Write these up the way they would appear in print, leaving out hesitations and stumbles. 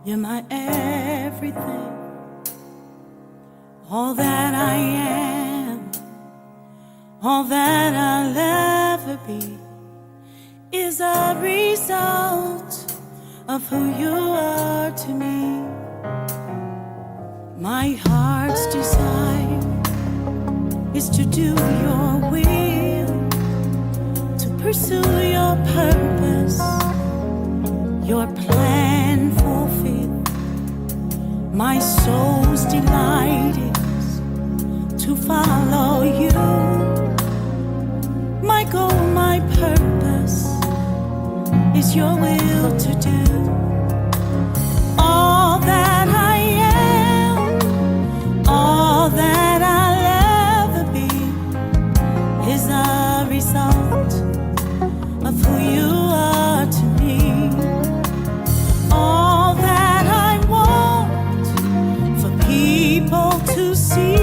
You're my everything, all that I am, all that I'll ever be is a result of who you are to me. My heart's desire is to do your will, to pursue your purpose, your plan fulfilled. My soul's delight is to follow you. My goal, my purpose is your will to do. All that I am, all that I'll ever be is a result of who you are to me. All that I want for people to see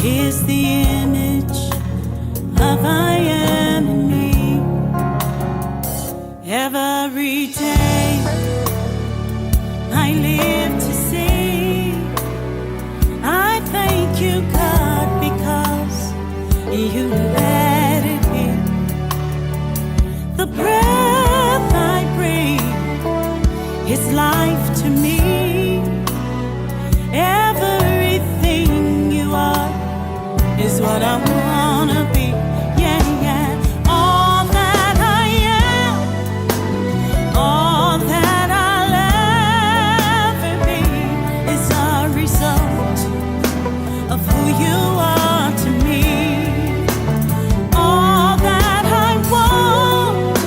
is the image of I am in me. Every day I live to see. I thank you, God, because you let it be. The breath I breathe is life to me. Everything you are is what I wanna be. Yeah, yeah. All that I am, all that I'll ever be is a result of who you are to me. All that I want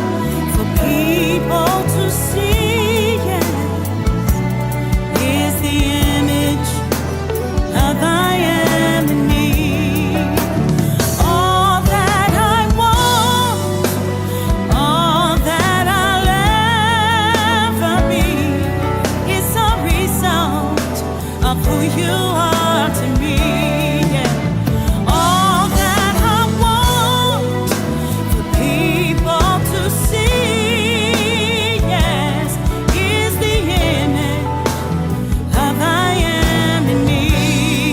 for people to see, yes, is the image of I am in me. All that I want, all that I'll ever be is a result of who you are to me. Yeah. All that I want for people to see, yes, is the image of I am in me.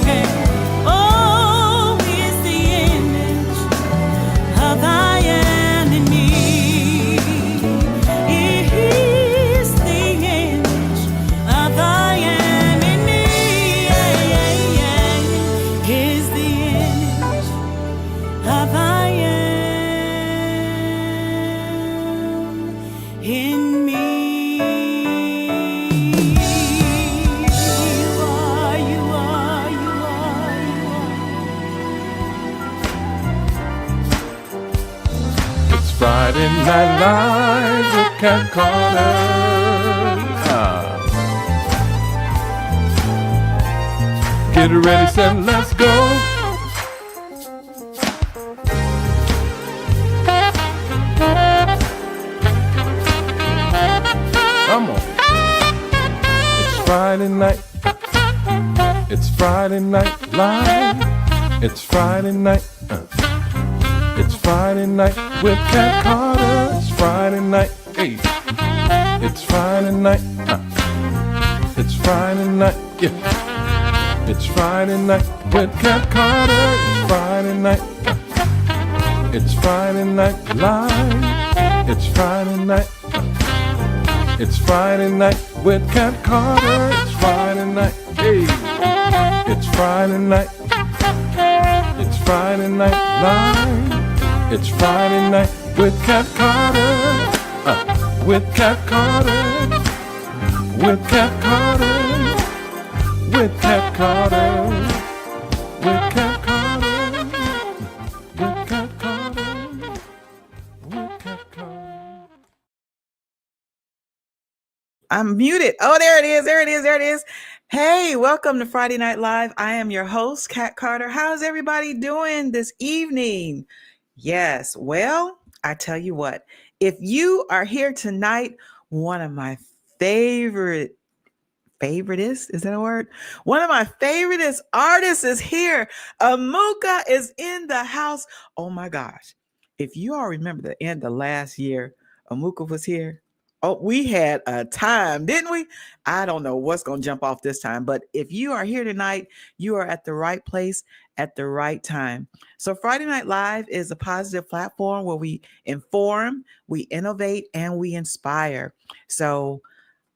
Yeah. Oh, is the image of I am in me. It is the image of I am in me. Yeah, yeah, yeah. Is the image of I am in me. You are, you are, you are, you are. It's Friday Night Live with Cat Carter. Get ready, set, let's go. Come on. It's Friday night. It's Friday Night Live. It's Friday night. It's Friday night with Cat Carter. It's Friday night. Hey. It's Friday night. It's Friday night. Yeah. It's Friday night with Cat Carter. It's Friday night. It's Friday Night Live. It's Friday night. It's Friday night with Cat Carter. It's Friday night. Hey. It's Friday night. It's Friday Night Live. It's Friday night with Cat Carter. With Cat Carter. With Cat Carter. With Cat Carter. With Cat Carter. With Cat Carter. With Cat Carter. I'm muted. Oh, there it is. There it is. There it is. Hey, welcome to Friday Night Live. I am your host, Cat Carter. How's everybody doing this evening? Yes, well, I tell you what, if you are here tonight, one of my favoriteest, is that a word? One of my favoriteest artists is here. Amuka is in the house. Oh my gosh. If you all remember the end of last year, Amuka was here. Oh, we had a time, didn't we? I don't know what's going to jump off this time, but if you are here tonight, you are at the right place at the right time. So, Friday Night Live is a positive platform where we inform, we innovate, and we inspire. So,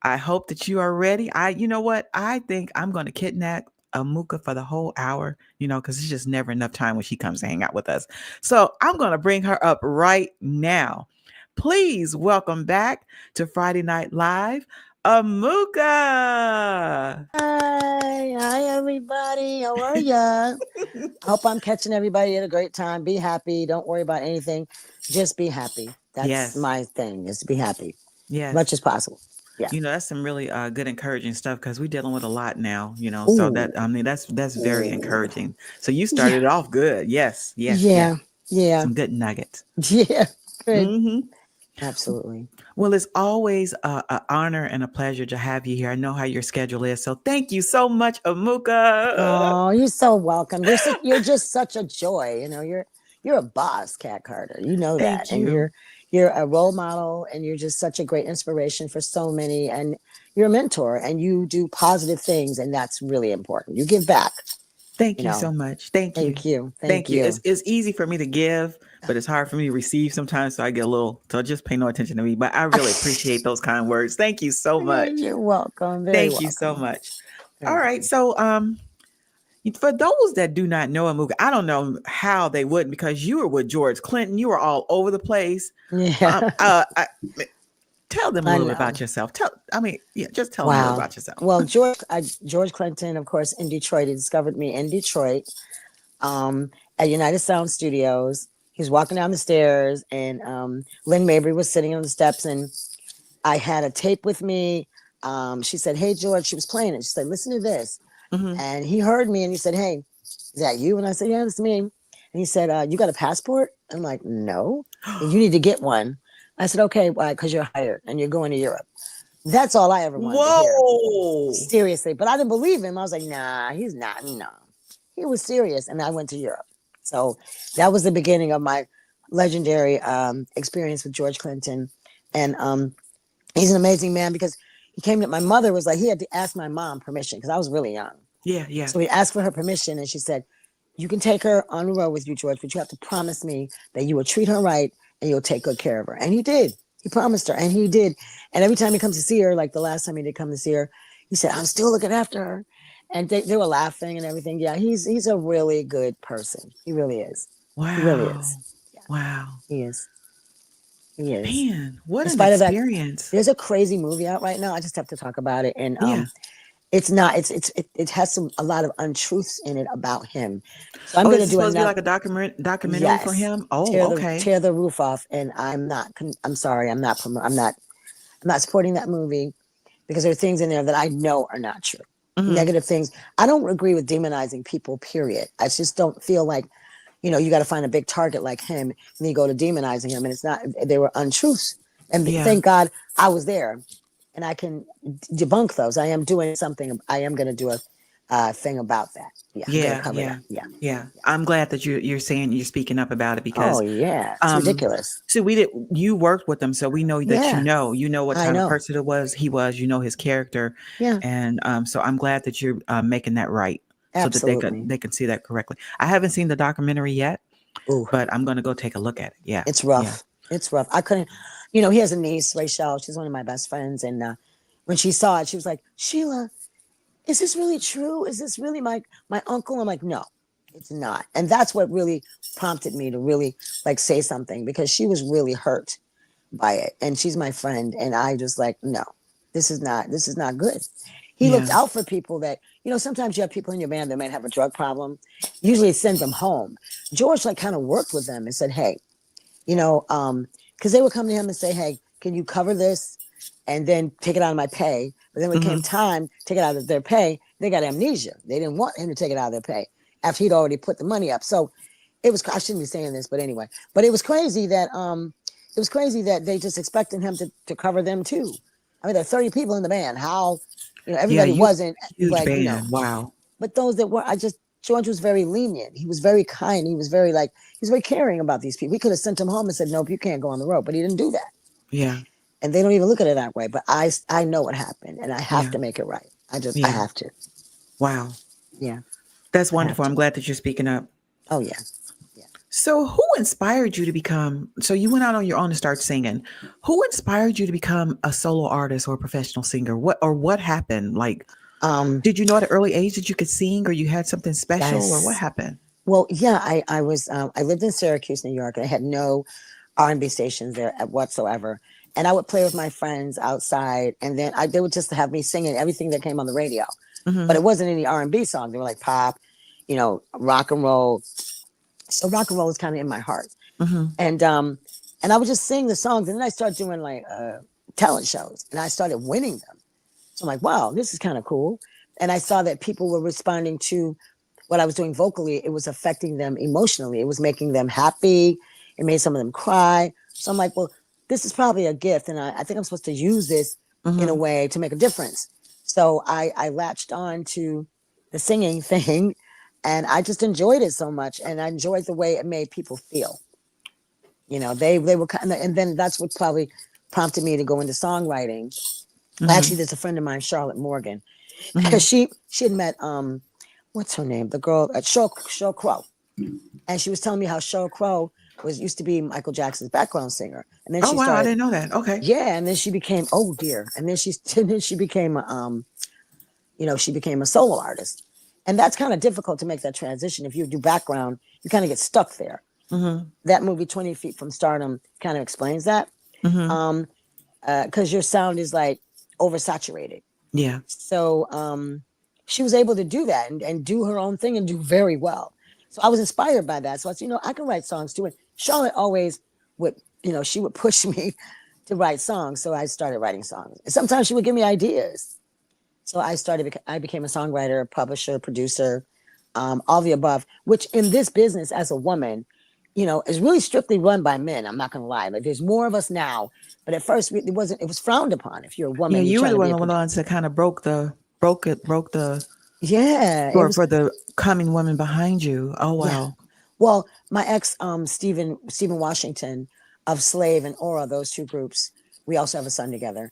I hope that you are ready. You know what? I think I'm going to kidnap Amuka for the whole hour, because it's just never enough time when she comes to hang out with us. So I'm going to bring her up right now. Please welcome back to Friday Night Live, Amuka. Hi everybody. How are ya? I hope I'm catching everybody at a great time. Be happy. Don't worry about anything. Just be happy. That's Yes. my thing, is to be happy Yes. as much as possible. Yeah. That's some really good encouraging stuff because we're dealing with a lot now, so that, I mean, that's very encouraging. So you started off good. Yes. Yeah. Some good nuggets. Yeah. Good. Mm-hmm. Absolutely. Well, it's always an honor and a pleasure to have you here. I know how your schedule is, so thank you so much, Amuka. Oh, you're so welcome. You're just such a joy. You're a boss, Cat Carter. You know that, Thank you. and you're a role model, and you're just such a great inspiration for so many. And you're a mentor, and you do positive things, and that's really important. You give back. Thank you so much. Thank you. Thank you. It's easy for me to give, but it's hard for me to receive sometimes. So I get so just pay no attention to me. But I really appreciate those kind words. Thank you so much. You're welcome. Thank you so much. All right. So for those that do not know Amuka, I don't know how they wouldn't, because you were with George Clinton. You were all over the place. Yeah. Tell them a little bit about yourself. Just tell them a little about yourself. Well, George Clinton, of course, in Detroit. He discovered me in Detroit at United Sound Studios. He was walking down the stairs, and Lynn Mabry was sitting on the steps, and I had a tape with me. She said, "Hey, George," she was playing it. She said, "Listen to this." Mm-hmm. And he heard me, and he said, "Hey, is that you?" And I said, "Yeah, that's me." And he said, "You got a passport?" I'm like, "No." "You need to get one." I said, "Okay, why?" "Because you're hired and you're going to Europe." That's all I ever wanted to hear. Seriously. But I didn't believe him. I was like, nah, he's not. No. He was serious. And I went to Europe. So that was the beginning of my legendary experience with George Clinton. And he's an amazing man, because he came to, my mother was like, he had to ask my mom permission because I was really young. Yeah. So he asked for her permission, and she said, "You can take her on the road with you, George, but you have to promise me that you will treat her right and you'll take good care of her." And he did. He promised her, and he did. And every time he comes to see her, like the last time he did come to see her, he said, "I'm still looking after her." And they were laughing and everything. Yeah, he's a really good person. He really is. Wow. He really is. Yeah. Wow. He is. He is. Man, what an experience. There's a crazy movie out right now. I just have to talk about it. And it has a lot of untruths in it about him. So I'm going to do supposed to be like a documentary for him. Oh, okay. Tear the roof off. And I'm sorry. I'm not supporting that movie, because there are things in there that I know are not true. Mm-hmm. Negative things. I don't agree with demonizing people, period. I just don't feel like, you got to find a big target like him and then you go to demonizing him. And it's not, they were untruths. And thank God I was there and I can debunk those. I am doing something. I am going to do a thing about that. Yeah. I'm glad that you're speaking up about it, because it's ridiculous. So you worked with him, so we know that you know what type of person he was, his character. Yeah. And so I'm glad that you're making that right. Absolutely. So that they can see that correctly. I haven't seen the documentary yet. Ooh. But I'm going to go take a look at it. Yeah. It's rough. Yeah. It's rough. I couldn't, he has a niece, Rachel. She's one of my best friends. And when she saw it, she was like, "Sheila, is this really true? Is this really my uncle?" I'm like, "No, it's not." And that's what really prompted me to really say something, because she was really hurt by it. And she's my friend. And I just no, this is not good. He looked out for people that, sometimes you have people in your band that might have a drug problem. Usually it sends them home. George kind of worked with them and said, "Hey, because they would come to him and say, 'Hey, can you cover this and then take it out of my pay?' But then when it came time to take it out of their pay, they got amnesia. They didn't want him to take it out of their pay after he'd already put the money up. So it was, I shouldn't be saying this, but anyway, but it was crazy that they just expected him to cover them too. I mean, there are 30 people in the band. How, everybody wasn't huge band. Wow. But those that were, George was very lenient. He was very kind. He was very he was very caring about these people. We could have sent him home and said, "Nope, you can't go on the road," but he didn't do that. Yeah. and they don't even look at it that way. But I know what happened, and I have Yeah. to make it right. I Yeah. have to. Wow. Yeah. That's I have wonderful. I'm to. glad that you're speaking up. Oh yeah. So, who inspired you to become? So, you went out on your own to start singing. Who inspired you to become a solo artist or a professional singer? What happened? Like, Um. did you know at an early age that you could sing, or you had something special, or what Yes. happened? Well, yeah. I was. I lived in Syracuse, New York, and I had no R&B stations there whatsoever. And I would play with my friends outside, and then they would just have me singing everything that came on the radio. But Mm-hmm. it wasn't any R&B songs. They were like pop, rock and roll. So rock and roll was kind of in my heart. Mm-hmm. And I would just sing the songs, and then I started doing like talent shows, and I started winning them. So I'm like, wow, this is kind of cool. And I saw that people were responding to what I was doing vocally. It was affecting them emotionally. It was making them happy. It made some of them cry. So I'm like, well, this is probably a gift, and I think I'm supposed to use this in a Mm-hmm. way to make a difference. So I latched on to the singing thing, and I just enjoyed it so much, and I enjoyed the way it made people feel. They were kind of, and then that's what probably prompted me to go into songwriting. Mm-hmm. Actually, there's a friend of mine, Charlotte Morgan. Mm-hmm. She had met what's her name, the girl at Sheryl Crow, and she was telling me how Sheryl Crow used to be Michael Jackson's background singer, and then Oh she wow, I started, didn't know that. Okay. yeah, and then she became, oh dear, and then she became she became a solo artist, and that's kind of difficult to make that transition. If you do background, you kind of get stuck there. Mm-hmm. That movie 20 Feet from Stardom kind of explains that. Mm-hmm. Because your sound is like oversaturated. Yeah. So she was able to do that and do her own thing and do very well. So I was inspired by that. So I said, I can write songs too. And Charlotte always would, she would push me to write songs. So I started writing songs. And sometimes she would give me ideas. So I became a songwriter, publisher, producer, all the above, which in this business as a woman, is really strictly run by men. I'm not going to lie. Like there's more of us now, but at first it was frowned upon. If you're a Yeah, woman, you're you were trying the to one be of the ones that kind of broke the yeah, it for was, the coming women behind you. Oh yeah. wow. Well, my ex, Stephen Washington of Slave and Aura, those two groups, we also have a son together.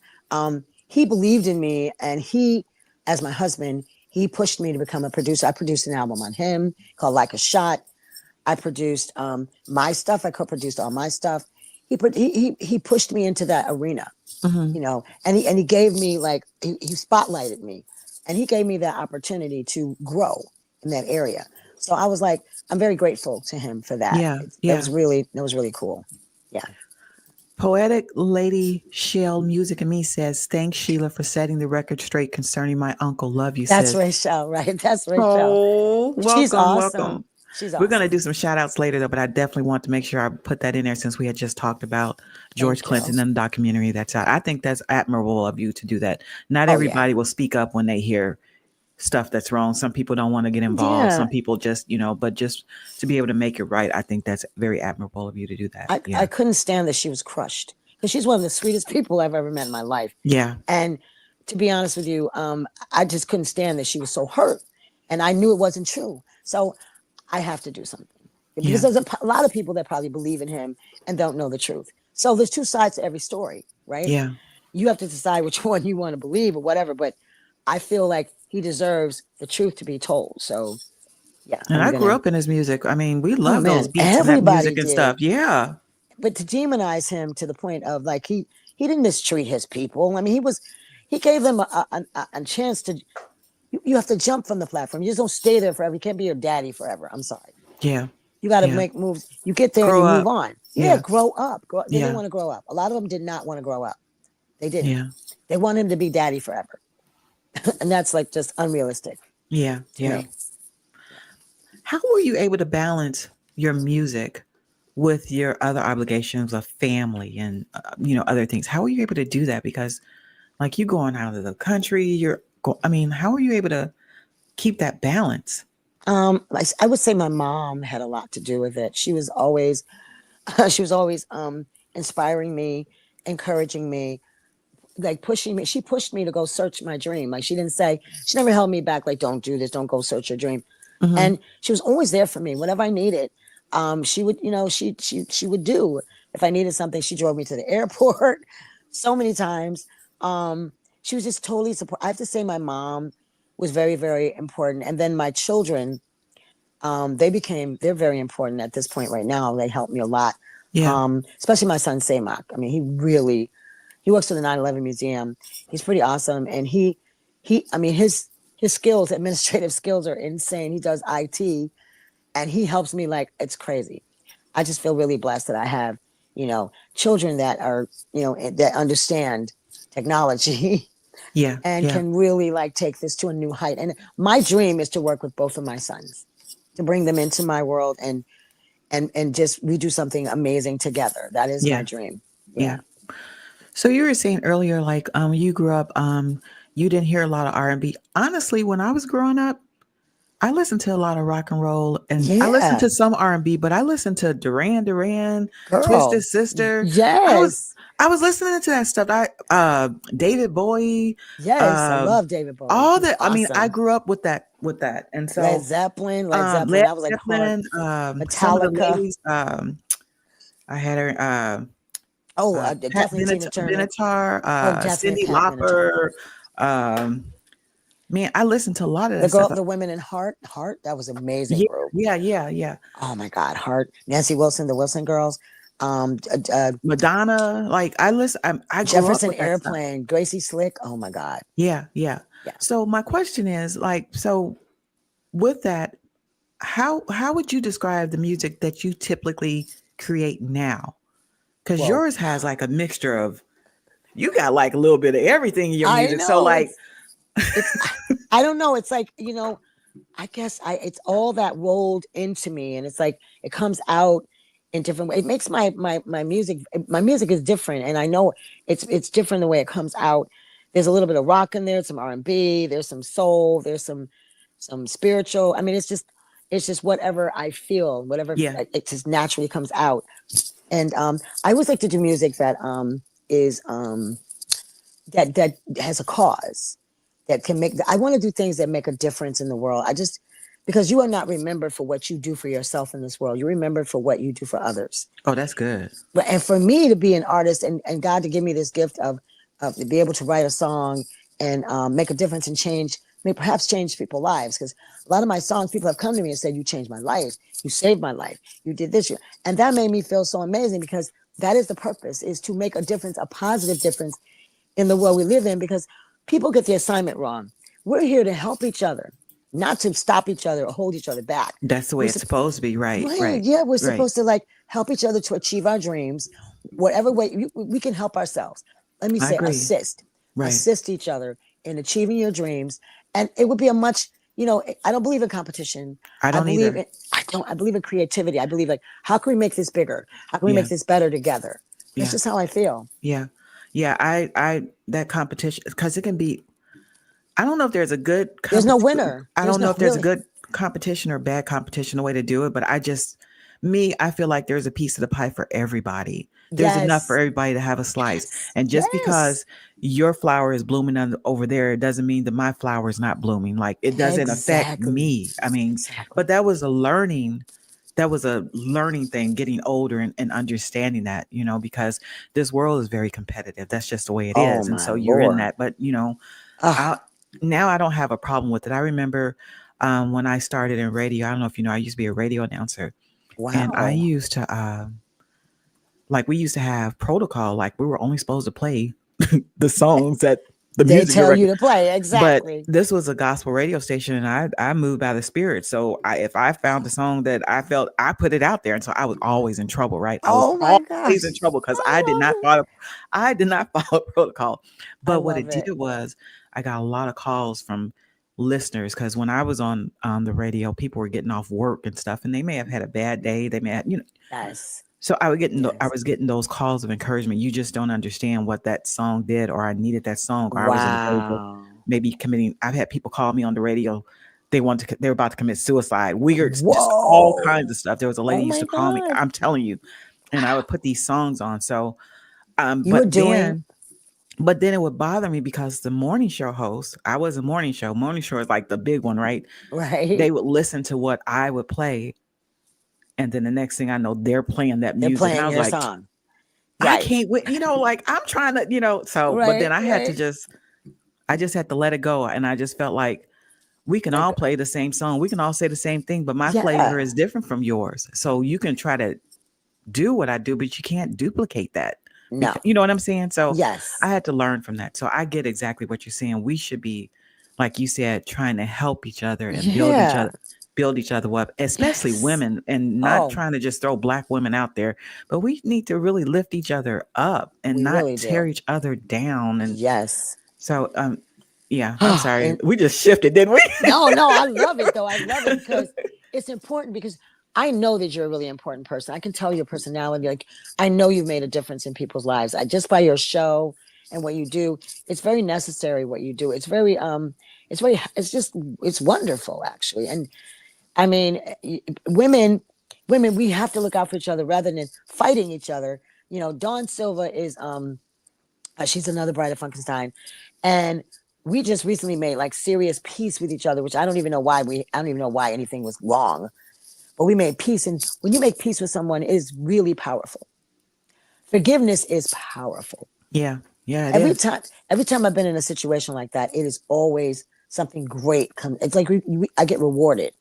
He believed in me, and he, as my husband, he pushed me to become a producer. I produced an album on him called Like a Shot. I produced my stuff. I co-produced all my stuff. He pushed me into that arena, Mm-hmm. and he gave me he spotlighted me, and he gave me that opportunity to grow in that area. So I was like, I'm very grateful to him for that. Yeah. That Yeah. was really cool. Yeah. Poetic Lady Shell Music and Me says, thanks, Sheila, for setting the record straight concerning my uncle. Love you, That's sis. Rachel, right? That's Rachel. Oh, She's welcome, awesome. welcome. She's We're going to awesome. do some shout outs later, though, but I definitely want to make sure I put that in there since we had just talked about George Thank Clinton you. and the documentary that's out. I think that's admirable of you to do that. Not Oh, yeah. everybody will speak up when they hear stuff that's wrong. Some people don't want to get involved. Yeah. Some people just, but just to be able to make it right, I think that's very admirable of you to do that. I couldn't stand that she was crushed, because she's one of the sweetest people I've ever met in my life. Yeah. And to be honest with you, I just couldn't stand that she was so hurt, and I knew it wasn't true. So I have to do something, because Yeah. there's a lot of people that probably believe in him and don't know the truth. So there's two sides to every story, right? Yeah. You have to decide which one you want to believe or whatever. But I feel like he deserves the truth to be told. So yeah. And I grew up in his music. I mean, we love man, those beats and that everybody music and did. stuff. Yeah. But to demonize him to the point of like he didn't mistreat his people. I mean, he gave them a chance to. You have to jump from the platform. You just don't stay there forever. You can't be your daddy forever. I'm sorry. Yeah. You got to Yeah. make moves. You get there Grow and you up. move on. Yeah, Yeah. grow up. They Yeah. didn't want to grow up. A lot of them did not want to grow up. They didn't. Yeah. They want him to be daddy forever. And that's like just unrealistic Yeah. to Yeah. me. How were you able to balance your music with your other obligations of family and other things? How were you able to do that? Because like you going out of the country, how are you able to keep that balance? I would say my mom had a lot to do with it. She was always inspiring me, encouraging me, like pushing me. She pushed me to go search my dream. Like she never held me back. Like, don't do this, don't go search your dream. Mhm. And she was always there for me whenever I needed. She would, she would do. If I needed something, she drove me to the airport. so many times. She was just totally support. I have to say, my mom was very, very important, and then my children, they're very important at this point right now. They help me a lot. Yeah. Especially my son Samak. I mean, he works for the 9/11 museum. He's pretty awesome, and I mean, his skills, administrative skills, are insane. He does IT, and he helps me like it's crazy. I just feel really blessed that I have, children that are, that understand technology Yeah. and Yeah. can really like take this to a new height. And my dream is to work with both of my sons, to bring them into my world and just we do something amazing together. That is my Yeah. dream. Yeah. Yeah. So you were saying earlier, like, you grew up, you didn't hear a lot of R&B. Honestly, when I was growing up, I listened to a lot of rock and roll, and I listened Yeah. to some R&B, but I listened to Duran Duran, Twisted Girl. Sister. I was Yes. I was listening to that stuff. David Bowie, Yes. I um, love David Bowie. all He's that. I mean, I awesome. grew up with that, and Led so Zeppelin. Led Zeppelin. Led That was like hard. Zeppelin, some of the Metallica. ladies. I had her. Oh, Pat definitely Tina Turner. Benatar, Oh, definitely Cyndi Pat Benatar. Lauper. Um, man, I listened to a lot of The that stuff. girl, the women in Heart. Heart. That was an amazing Yeah, group. yeah, yeah, yeah. Oh my God, Heart. Nancy Wilson, the Wilson Girls. Madonna, like I grew up Jefferson with that stuff. Airplane. Gracie Slick. Oh my God. Yeah, yeah. Yeah. So my question is, like, so with that, how would you describe the music that you typically create now? Because Well, yours has like a mixture of, you got like a little bit of everything in your I music. So know like, it's I don't know. It's like, I guess it's all that rolled into me, and it's like it comes out in different ways. It makes my music is different, and I know it's different the way it comes out. There's a little bit of rock in there, some R&B, there's some soul, there's some spiritual. I mean, it's just whatever I feel, whatever yeah, it just naturally comes out. And I always like to do music that is that has a cause, that can make. I want to do things that make a difference in the world. Because you are not remembered for what you do for yourself in this world. You're remembered for what you do for others. oh, that's good. And for me to be an artist, and God to give me this gift of to be able to write a song and make a difference and perhaps change people's lives. Because a lot of my songs, people have come to me and said, "You changed my life. You saved my life. You did this." And that made me feel so amazing, because that is the purpose, is to make a difference, a positive difference in the world we live in, because people get the assignment wrong. We're here to help each other, not to stop each other or hold each other back. That's the way it's supposed to be. Right, right, Yeah, we're right. supposed to like help each other to achieve our dreams, whatever way we can help ourselves. Let me I say, agree. Right. assist each other in achieving your dreams. And it would be I don't believe in competition. I don't either. I believe in creativity. I believe, like, how can we make this bigger? How can we Yeah. make this better together? That's Yeah. just how I feel. Yeah. Yeah. I that competition, because it can be, I don't know if there's a good There's no winner. I There's don't know no if there's a really. good competition or bad competition, the way to do it, but I feel like there's a piece of the pie for everybody. There's enough for Yes. everybody to have a slice. Yes. And just Yes. because your flower is blooming over there, it doesn't mean that my flower is not blooming. Like, it doesn't affect Exactly. me. I mean, Exactly. but that was a learning thing, getting older and understanding that, because this world is very competitive. That's just the way it Oh is. And my so you're in Lord. that, but Ah, I now I don't have a problem with it. I remember when I started in radio, I don't know if you know, I used to be a radio announcer, and I wow. used to like, we used to have protocol, like we were only supposed to play the songs that the They music tell you director. to play. But Exactly. this was a gospel radio station, and I moved by the Spirit. So if I found a song that I felt, I put it out there, and so I was always in trouble, right? I was Oh my always in gosh. trouble because I love it. I did not follow protocol. I But what love it did it. was, I got a lot of calls from listeners, because when I was on the radio, people were getting off work and stuff, and they may have had a bad day. They may have, Yes. so I Yes. was getting those calls of encouragement. You just don't understand what that song did, or I needed that song, or I was on the verge of Wow. maybe committing. I've had people call me on the radio. They were about to commit suicide. Weird, just all kinds Whoa. of stuff. There was a lady Oh used my to call me. God. I'm telling you, and I would put these songs on. So, You were but doing then. But then it would bother me because the morning show host, I was a morning show. Morning show is like the big one, right? right. They would listen to what I would play, and then the next thing I know, they're playing that They're music, and I playing was your like, song. I Right. can't wait. Like I'm trying to, but then Right. Right. I just had to let it go. And I just felt like we can Let all go. play the same song. We can all say the same thing, but my flavor Yeah. is different from yours. So you can try to do what I do, but you can't duplicate that. No. Because, you know what I'm saying? So I Yes. had to learn from that. So I get exactly what you're saying. We should be, like you said, trying to help each other and Yeah. build each other up, especially Yes. women, and not Oh, trying to just throw black women out there, but we need to really lift each other up and we not really tear do. each other down. And Yes. so, yeah, I'm sorry. And We just shifted, didn't we? no, no, I love it though. I love it because it's important because I know that you're a really important person. I can tell your personality. Like I know you've made a difference in people's lives. Just by your show and what you do, it's very necessary what you do. It's just it's wonderful actually. And I mean, women, we have to look out for each other rather than fighting each other. Dawn Silva is she's another Bride of Frankenstein, and we just recently made like serious peace with each other, which I don't even know why I don't even know why anything was wrong, but we made peace. And when you make peace with someone, it is really powerful. Forgiveness is powerful. Yeah, yeah, it Every is. time, every time I've been in a situation like that, it is always something great. It's like I get rewarded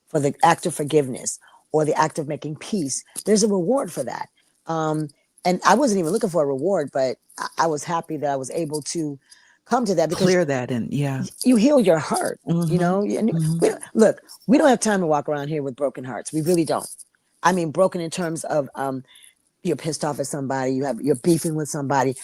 for the act of forgiveness or the act of making peace. There's a reward for that. And I wasn't even looking for a reward, but I was happy that I was able to come to that because Clear that, and yeah. you heal your heart. Mm-hmm. And Mm-hmm. look, we don't have time to walk around here with broken hearts. We really don't. I mean, broken in terms of you're pissed off at somebody, you're beefing with somebody.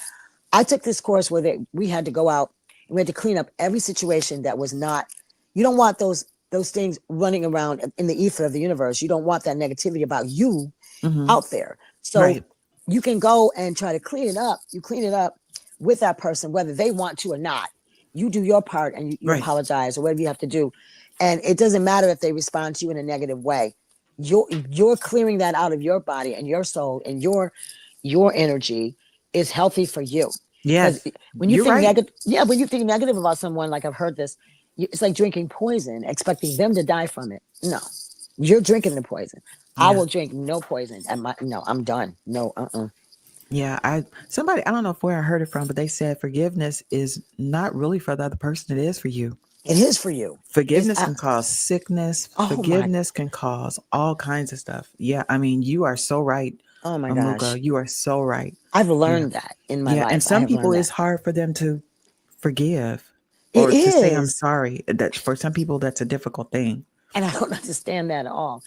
I took this course where we had to go out and we had to clean up every situation that was not. You don't want those things running around in the ether of the universe. You don't want that negativity about you Mm-hmm. out there. So Right. you can go and try to clean it up. You clean it up with that person, whether they want to or not. You do your part and you Right. apologize or whatever you have to do. And it doesn't matter if they respond to you in a negative way. You're clearing that out of your body and your soul, and your energy is healthy for you. Because Yes. when you You're think right. negative, when you think negative about someone, like I've heard this, it's like drinking poison, expecting them to die from it. No, you're drinking the poison. I Yeah. will drink no poison. No, I'm done. No, Yeah. I don't know where I heard it from, but they said forgiveness is not really for the other person. It is for you. It is for you. It's Forgiveness can cause sickness. oh my, Forgiveness can cause all kinds of stuff. Yeah. I mean, you are so right, oh my gosh. Amuka. You are so right. I've Yeah. learned that in my Yeah. And life. I some have people, learned that. it's hard for them to forgive It or to say, I'm is. sorry. That for some people, that's a difficult thing. And I don't understand that at all.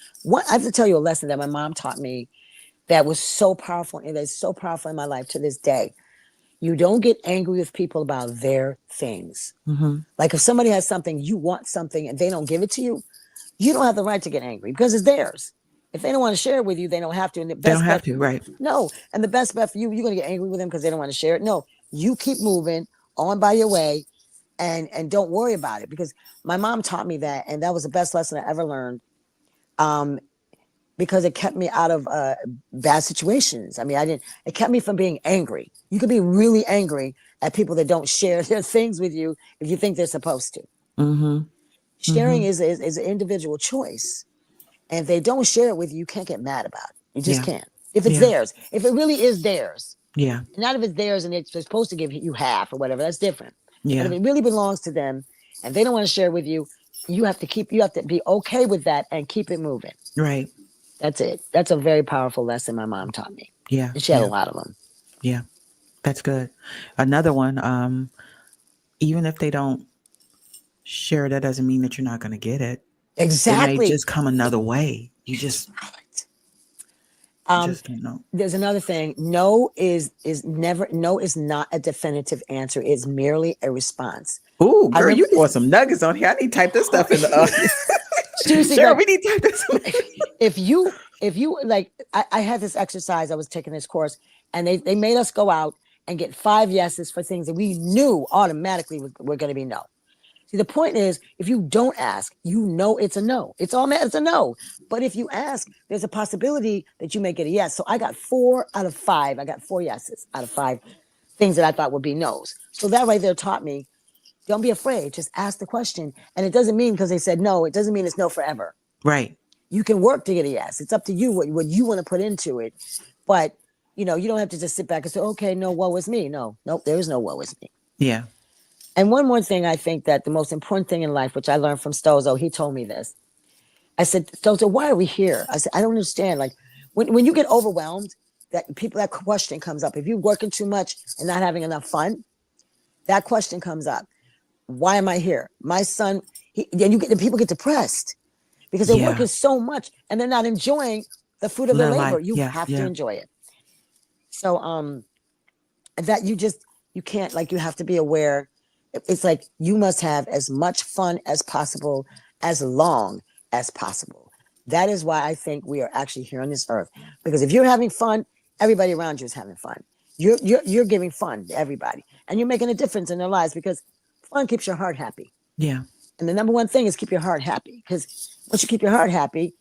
I have to tell you a lesson that my mom taught me that was so powerful, and that's so powerful in my life to this day. You don't get angry with people about their things. Mm-hmm. Like if somebody has something, you want something, and they don't give it to you, you don't have the right to get angry because it's theirs. If they don't want to share it with you, they don't have to. And the They don't best have bet, to. Right. no. And the best bet for you, you're going to get angry with them because they don't want to share it. No, you keep moving on by your way, and don't worry about it, because my mom taught me that, and that was the best lesson I ever learned. Um, because it kept me out of bad situations. I mean, it kept me from being angry. You can be really angry at people that don't share their things with you if you think they're supposed to. Mm-hmm. Mm-hmm. Sharing is an individual choice. And if they don't share it with you, you can't get mad about it. You just Yeah. can't. If it's Yeah. theirs, if it really is theirs, Yeah. not if it's theirs and it's supposed to give you half or whatever, that's different. But Yeah. if it really belongs to them and they don't want to share it with you, you have to be okay with that and keep it moving. Right. That's it. That's a very powerful lesson my mom taught me. Yeah. And she had a Yeah. lot of them. Yeah. That's good. Another one, even if they don't share, that doesn't mean that you're not going to get it. It may Exactly. just come another way. You just don't know. There's another thing. No is not a definitive answer. It's merely a response. Ooh, I girl, remember- you doing some nuggets on here. I need to type this stuff in the. Seriously, Sure, like, we need to type this. if you like, I had this exercise. I was taking this course, and they made us go out and get 5 yeses for things that we knew automatically were going to be no. See, the point is, if you don't ask, you know it's a no. It's a no. But if you ask, there's a possibility that you may get a yes. So I got 4 out of 5. I got 4 yeses out of 5 things that I thought would be no's. So that right there taught me, don't be afraid. Just ask the question. And it doesn't mean because they said no, it doesn't mean it's no forever. Right. You can work to get a yes. It's up to you what you want to put into it. But You don't have to just sit back and say, okay, no, woe is me. No, nope, there is no woe is me. Yeah. And one more thing, I think that the most important thing in life, which I learned from Stozo, he told me this. I said, Stozo, why are we here? I said, I don't understand. Like when you get overwhelmed, that question comes up. If you're working too much and not having enough fun, that question comes up. Why am I here? My son, people get depressed because they're Yeah. working so much and they're not enjoying the fruit of their Their life. labor. You Yeah. have to Yeah. enjoy it. So that you can't, like, you have to be aware. It's like you must have as much fun as possible, as long as possible. That is why I think we are actually here on this earth. Because if you're having fun, everybody around you is having fun. You're giving fun to everybody, and you're making a difference in their lives because fun keeps your heart happy. Yeah. And the number one thing is keep your heart happy, because once you keep your heart happy,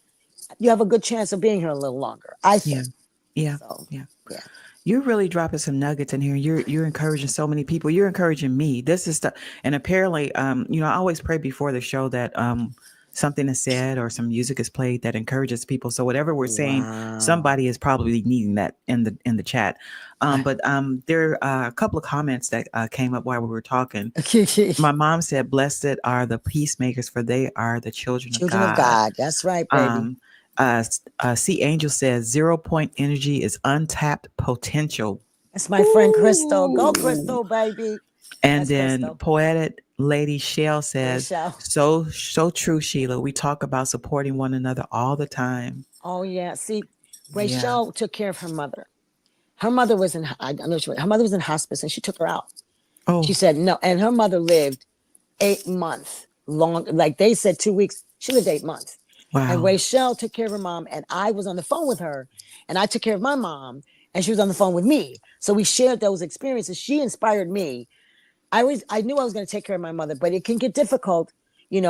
you have a good chance of being here a little longer, I Yeah. think. Yeah. So, Yeah. yeah. You're really dropping some nuggets in here. You're encouraging so many people. You're encouraging me. This is the and apparently, I always pray before the show that something is said or some music is played that encourages people. So whatever we're saying, Wow. somebody is probably needing that in the chat. But there are a couple of comments that came up while we were talking. My mom said, "Blessed are the peacemakers, for they are the children of Children of God." God. That's right, baby. Um, C. Angel says, "Zero point energy is untapped potential." That's my friend Crystal. Go, Ooh. Crystal, baby. And That's then Crystal. poetic Lady Shell says, Rachel. so true, Sheila. We talk about supporting one another all the time. Oh, yeah. See, Yeah. Rachel took care of her mother. Her mother was in, I know her mother was in hospice and she took her out. She Oh, said no. And her mother lived 8 months long. Like they said 2 weeks. She lived 8 months. And wow. Rachel took care of her mom. And I was on the phone with her. And I took care of my mom. And she was on the phone with me. So we shared those experiences. She inspired me. I knew I was going to take care of my mother, but it can get difficult, being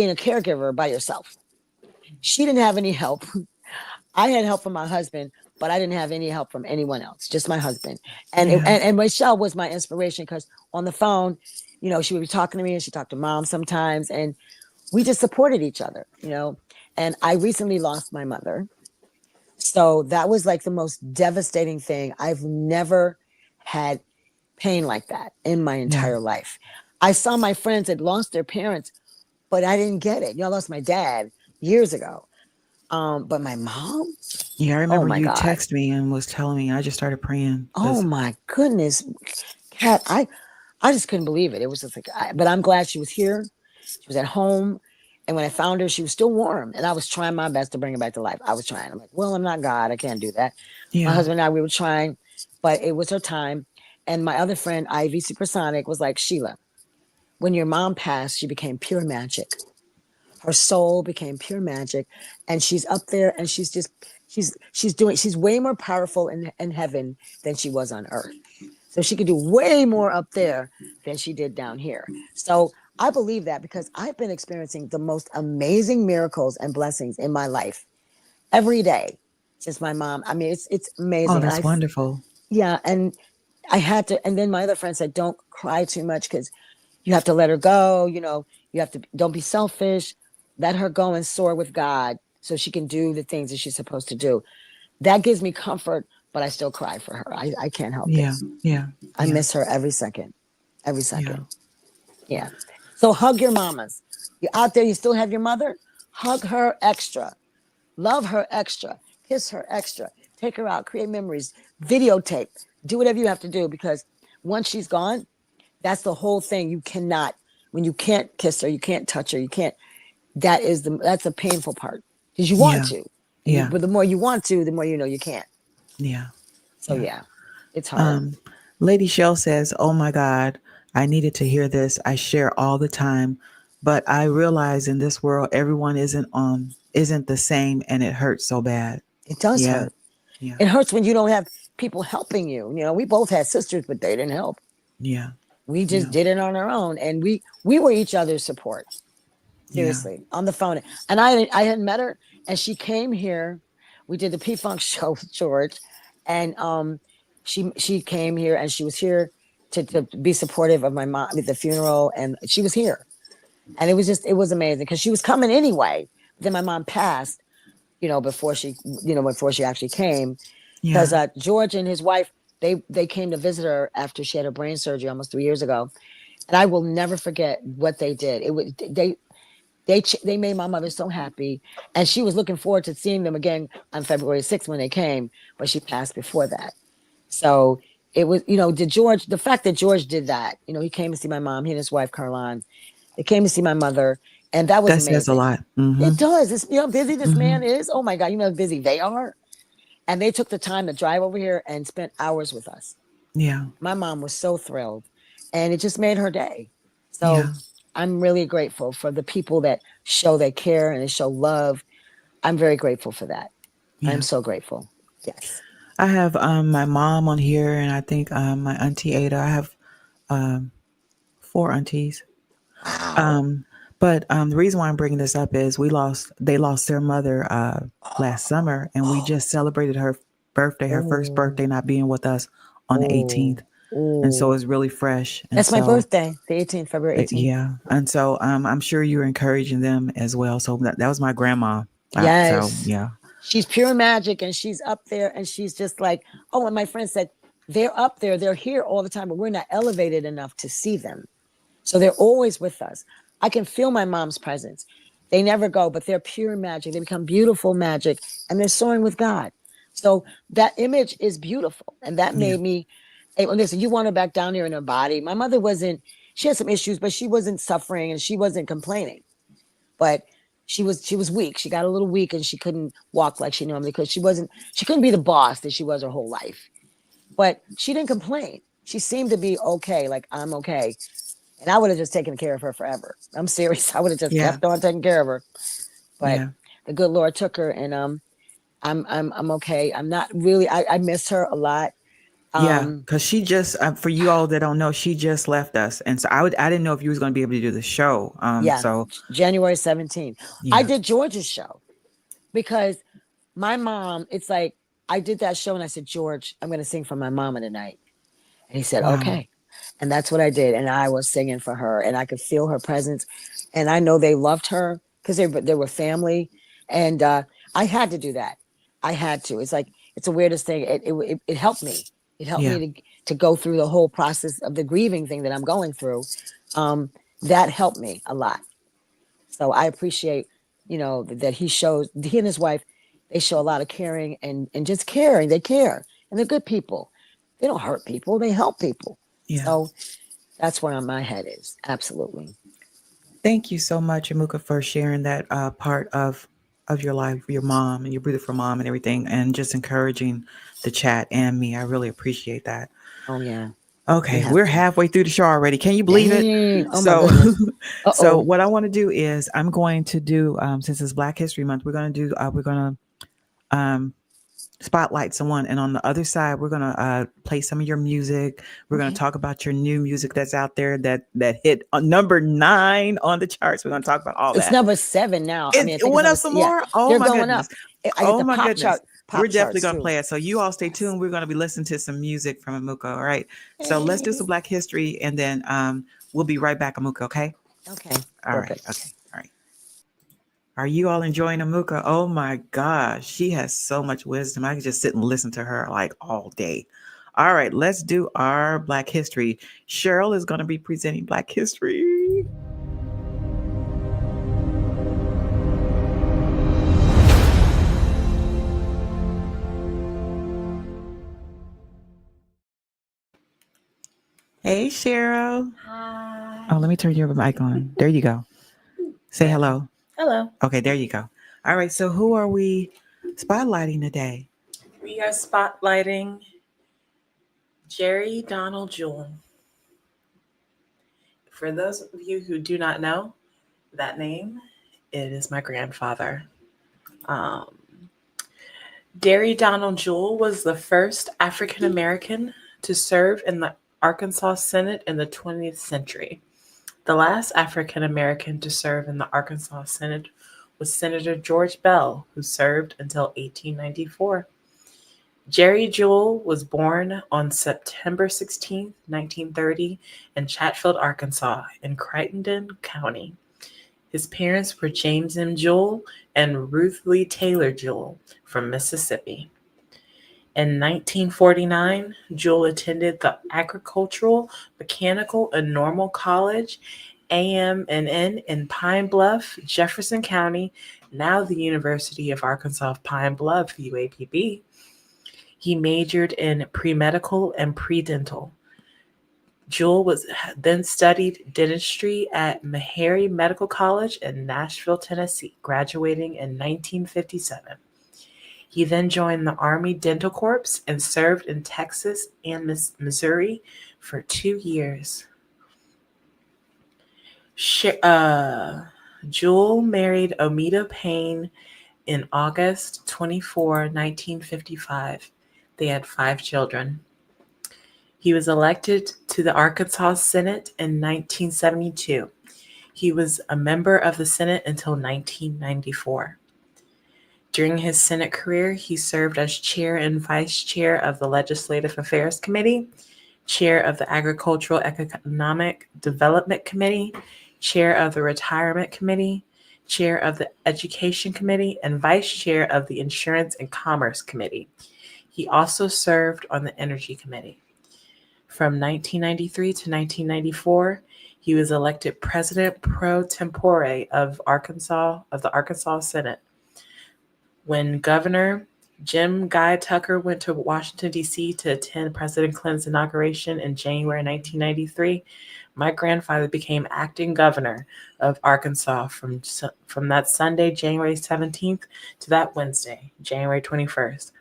a caregiver by yourself. She didn't have any help. I had help from my husband, but I didn't have any help from anyone else, just my husband. Yeah. And Rachel was my inspiration because on the phone, she would be talking to me and she talked to mom sometimes, and we just supported each other. And I recently lost my mother. So that was like the most devastating thing. I've never had pain like that in my Yeah. entire life. I saw my friends had lost their parents, but I didn't get it. I lost my dad years ago. But my mom, Yeah. I oh remember my you God. text me and was telling me. I just started praying Oh because my goodness. Kat, I just couldn't believe it. It was just like, but I'm glad she was here. She was at home. And when I found her, she was still warm. And I was trying my best to bring her back to life. I was trying. I'm like, well, I'm not God. I can't do that. My yeah. husband and I, we were trying, but it was her time. And my other friend, Ivy Supersonic, was like, Sheila, when your mom passed, she became pure magic. Her soul became pure magic. And she's up there and she's way more powerful in heaven than she was on earth. So she could do way more up there than she did down here. So I believe that because I've been experiencing the most amazing miracles and blessings in my life every day since my mom. I mean, it's Oh, amazing. that's wonderful. Yeah, and I had to. And then my other friend said, "Don't cry too much because you have to let her go. You have to. Don't be selfish. Let her go and soar with God, so she can do the things that she's supposed to do." That gives me comfort, but I still cry for her. I can't help it. Yeah. Yeah. I Yeah. miss her every second. Every Yeah. second. Yeah. So hug your mamas. You're out there, you still have your mother? Hug her extra. Love her extra. Kiss her extra. Take her out. Create memories. Videotape. Do whatever you have to do because once she's gone, that's the whole thing. You cannot, when you can't kiss her, you can't touch her, you can't. That's the painful part because you want Yeah. to. Yeah. But the more you want to, the more you know you can't. Yeah. So Yeah. yeah, it's hard. Um, Lady Shell says, "Oh my God, I needed to hear this. I share all the time, but I realize in this world everyone isn't the same, and it hurts so bad." It does Yeah, hurt. yeah, It hurts when you don't have people helping you. We both had sisters, but they didn't help. yeah, We just yeah, did it on our own, and we were each other's support. yeah. Seriously, on the phone. And I had met her, and she came here. We did the P Funk show with George, and she came here, and she was here to be supportive of my mom at the funeral, and she was here, and it was amazing because she was coming anyway. But then my mom passed, before she actually came, because Yeah. George and his wife, they came to visit her after she had her brain surgery almost 3 years ago, and I will never forget what they did. It was they made my mother so happy, and she was looking forward to seeing them again on February 6th when they came, but she passed before that. So it was, the fact that George did that, he came to see my mom, he and his wife Caroline, they came to see my mother, and that was That says a amazing. lot. Mm-hmm. It does. It's, how busy this Mm-hmm. man is. Oh my God, you know how busy they are. And they took the time to drive over here and spent hours with us. Yeah. My mom was so thrilled, and it just made her day. So Yeah. I'm really grateful for the people that show they care and they show love. I'm very grateful for that. I'm Yeah. so grateful. Yes. I have my mom on here, and I think my auntie Ada. I have um, four aunties. Wow. Um, but the reason why I'm bringing this up is they lost their mother last summer, and we just celebrated her birthday, her first Oh, birthday, not being with us on the oh, 18th, and so oh. it's really fresh. And That's my so, birthday, the 18th, February 18th. yeah, and so I'm sure you're encouraging them as well. So that was my grandma. So Yes. yeah, She's pure magic, and she's up there, and she's just like, oh, and my friend said, they're up there, they're here all the time, but we're not elevated enough to see them. So they're always with us. I can feel my mom's presence. They never go, but they're pure magic. They become beautiful magic, and they're soaring with God. So that image is beautiful. And that yeah, made me, hey, well, listen, you want her back down here in her body. My mother wasn't, she had some issues, but she wasn't suffering and she wasn't complaining. But she was weak. She got a little weak and she couldn't walk like she normally could. She couldn't be the boss that she was her whole life. But she didn't complain. She seemed to be okay, like I'm okay. And I would have just taken care of her forever. I'm serious. I would have just yeah, kept on taking care of her. But yeah. the good Lord took her, and I'm okay. I'm not really. I miss her a lot. Yeah, Um, because she just for you all that don't know, she just left us, and so I didn't know if you was going to be able to do the show. yeah, So January 17th. I yeah, did George's show because my mom. It's like I did that show, and I said, George, I'm going to sing for my mama tonight, and he said, wow, okay. And that's what I did. And I was singing for her, and I could feel her presence. And I know they loved her because they were family. And I had to do that. I had to. It's like, it's the weirdest thing. It helped me. It helped yeah, me to go through the whole process of the grieving thing that I'm going through. Um, that helped me a lot. So I appreciate, that he and his wife, they show a lot of caring and just caring. They care, and they're good people. They don't hurt people. They help people. yeah. So that's where my head is. Absolutely. Thank you so much, Amuka, for sharing that part of your life, your mom and your beautiful mom and everything, and just encouraging the chat and me. I really appreciate that. Oh yeah, you Okay, have we're to. halfway through the show already. Can you believe it? Dang. Oh my So, goodness. Uh so oh. what I want to do is I'm going to do since it's Black History Month, we're gonna um, spotlight someone, and on the other side, we're gonna play some of your music. We're gonna Okay. talk about your new music that's out there that hit number 9 on the charts. We're gonna talk about all It's that. number 7 now. I mean, I It think it's went number. up some Yeah, more. Oh they're my going goodness. up. I get Oh the my goodness. We're pop definitely charts gonna too. play it. So you all stay Yes. tuned. We're gonna be listening to some music from Amuka. All right. So let's do Hey. some Black history, and then we'll be right back, Amuka. Okay. Okay. All right. Perfect. Okay. All right. Are you all enjoying Amuka? Oh my gosh, she has so much wisdom. I could just sit and listen to her like all day. All right, let's do our Black history. Cheryl is going to be presenting Black history. Hey, Cheryl. Oh, let me turn your mic on. There you go. Say hello. Hello. Okay, there you go. All right, so who are we spotlighting today? We are spotlighting Jerry Donald Jewell. For those of you who do not know that name, it is my grandfather. Um, Jerry Donald Jewell was the first African American to serve in the Arkansas Senate in the 20th century. The last African American to serve in the Arkansas Senate was Senator George Bell, who served until 1894. Jerry Jewell was born on September 16, 1930, in Chatfield, Arkansas, in Crittenden County. His parents were James M. Jewell and Ruth Lee Taylor Jewell from Mississippi. In 1949, Jewell attended the Agricultural, Mechanical, and Normal College, AMNN, in Pine Bluff, Jefferson County, now the University of Arkansas Pine Bluff, UAPB. He majored in pre-medical and pre-dental. Jewell then studied dentistry at Meharry Medical College in Nashville, Tennessee, graduating in 1957. He then joined the Army Dental Corps and served in Texas and Missouri for 2 years. Jewell married Omida Payne in August 24, 1955. They had 5 children. He was elected to the Arkansas Senate in 1972. He was a member of the Senate until 1994. During his Senate career, he served as chair and vice chair of the Legislative Affairs Committee, chair of the Agricultural Economic Development Committee, chair of the Retirement Committee, chair of the Education Committee, and vice chair of the Insurance and Commerce Committee. He also served on the Energy Committee. From 1993 to 1994, he was elected president pro tempore of the Arkansas Senate. When Governor Jim Guy Tucker went to Washington, D.C. to attend President Clinton's inauguration in January 1993, my grandfather became acting governor of Arkansas from that Sunday, January 17th, to that Wednesday, January 21st.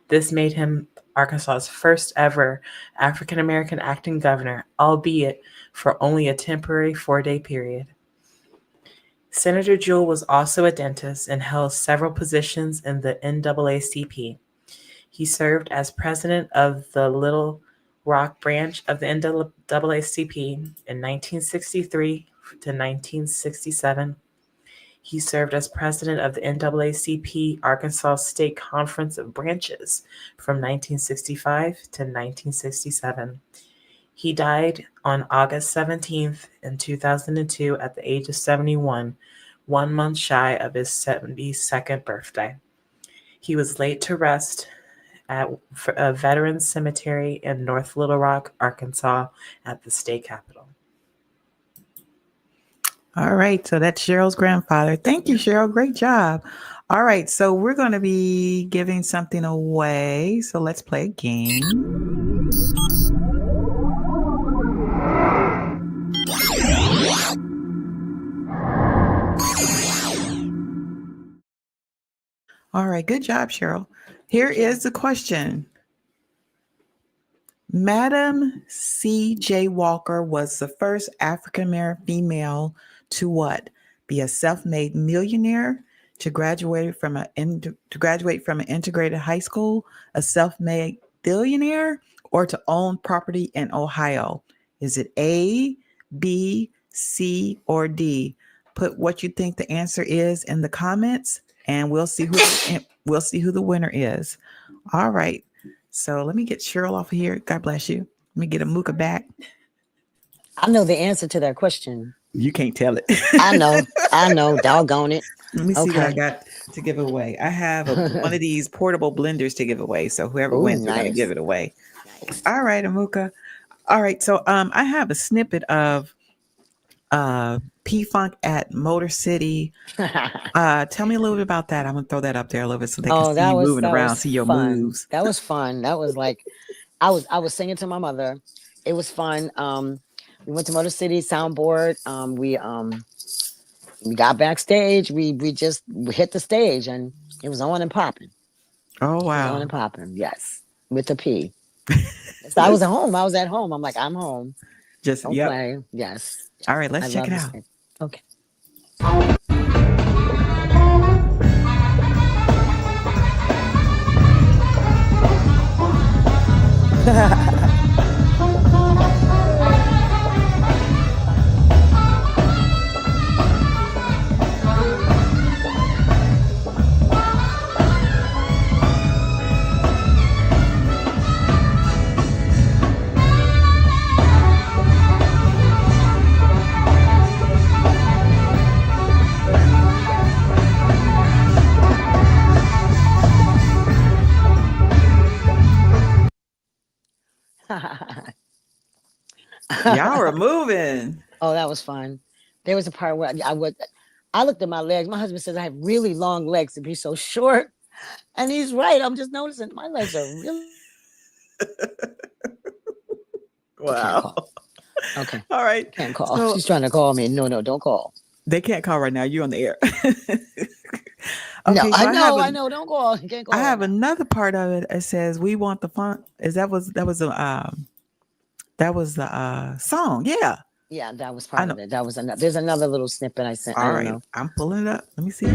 This made him Arkansas's first ever African-American acting governor, albeit for only a temporary 4-day period. Senator Jewell was also a dentist and held several positions in the NAACP. He served as president of the Little Rock branch of the NAACP in 1963 to 1967. He served as president of the NAACP Arkansas State Conference of Branches from 1965 to 1967. He died on August 17th in 2002 at the age of 71, 1 month shy of his 72nd birthday. He was laid to rest at a Veterans Cemetery in North Little Rock, Arkansas, at the state capitol. All right, so that's Cheryl's grandfather. Thank you, Cheryl. Great job. All right, so we're going to be giving something away. So let's play a game. All right, good job, Cheryl. Here is the question. Madam C.J. Walker was the first African-American female to what? Be a self-made millionaire, to graduate from an integrated high school, a self-made billionaire, or to own property in Ohio? Is it A, B, C, or D? Put what you think the answer is in the comments, and we'll see who the winner is. All right. So let me get Cheryl off of here. God bless you. Let me get Amuka back. I know the answer to that question. You can't tell it. I know. Doggone it. Let me see what I got to give away. I have one of these portable blenders to give away. So whoever wins, we're going to give it away. Nice. All right, Amuka. All right. So I have a snippet of P-Funk at Motor City. Tell me a little bit about that. I'm going to throw that up there a little bit so they can see you moving around, see your moves. That was fun. That was like, I was singing to my mother. It was fun. We went to Motor City soundboard. We got backstage. We hit the stage and it was on and popping. Oh, wow. On and popping. Yes. With the P. So I was at home. I'm like, I'm home. Just don't play. Yes. All right. Let's check it out. Okay. Y'all were moving. Oh, that was fun. There was a part where I looked at my legs. My husband says I have really long legs to be so short. And he's right. I'm just noticing my legs are really. You can't call. Wow. Okay. All right. Can't call. So She's trying to call me. No, don't call. they can't call right now. You're on the air. No, Okay, so I know. Don't call. You can't call. I have right now. another part of it. It says we want the fun. That was the song. Yeah. Yeah, that was I part know. of it. That was another. There's another little snippet I sent. I All don't right. know. I'm pulling it up. Let me see. I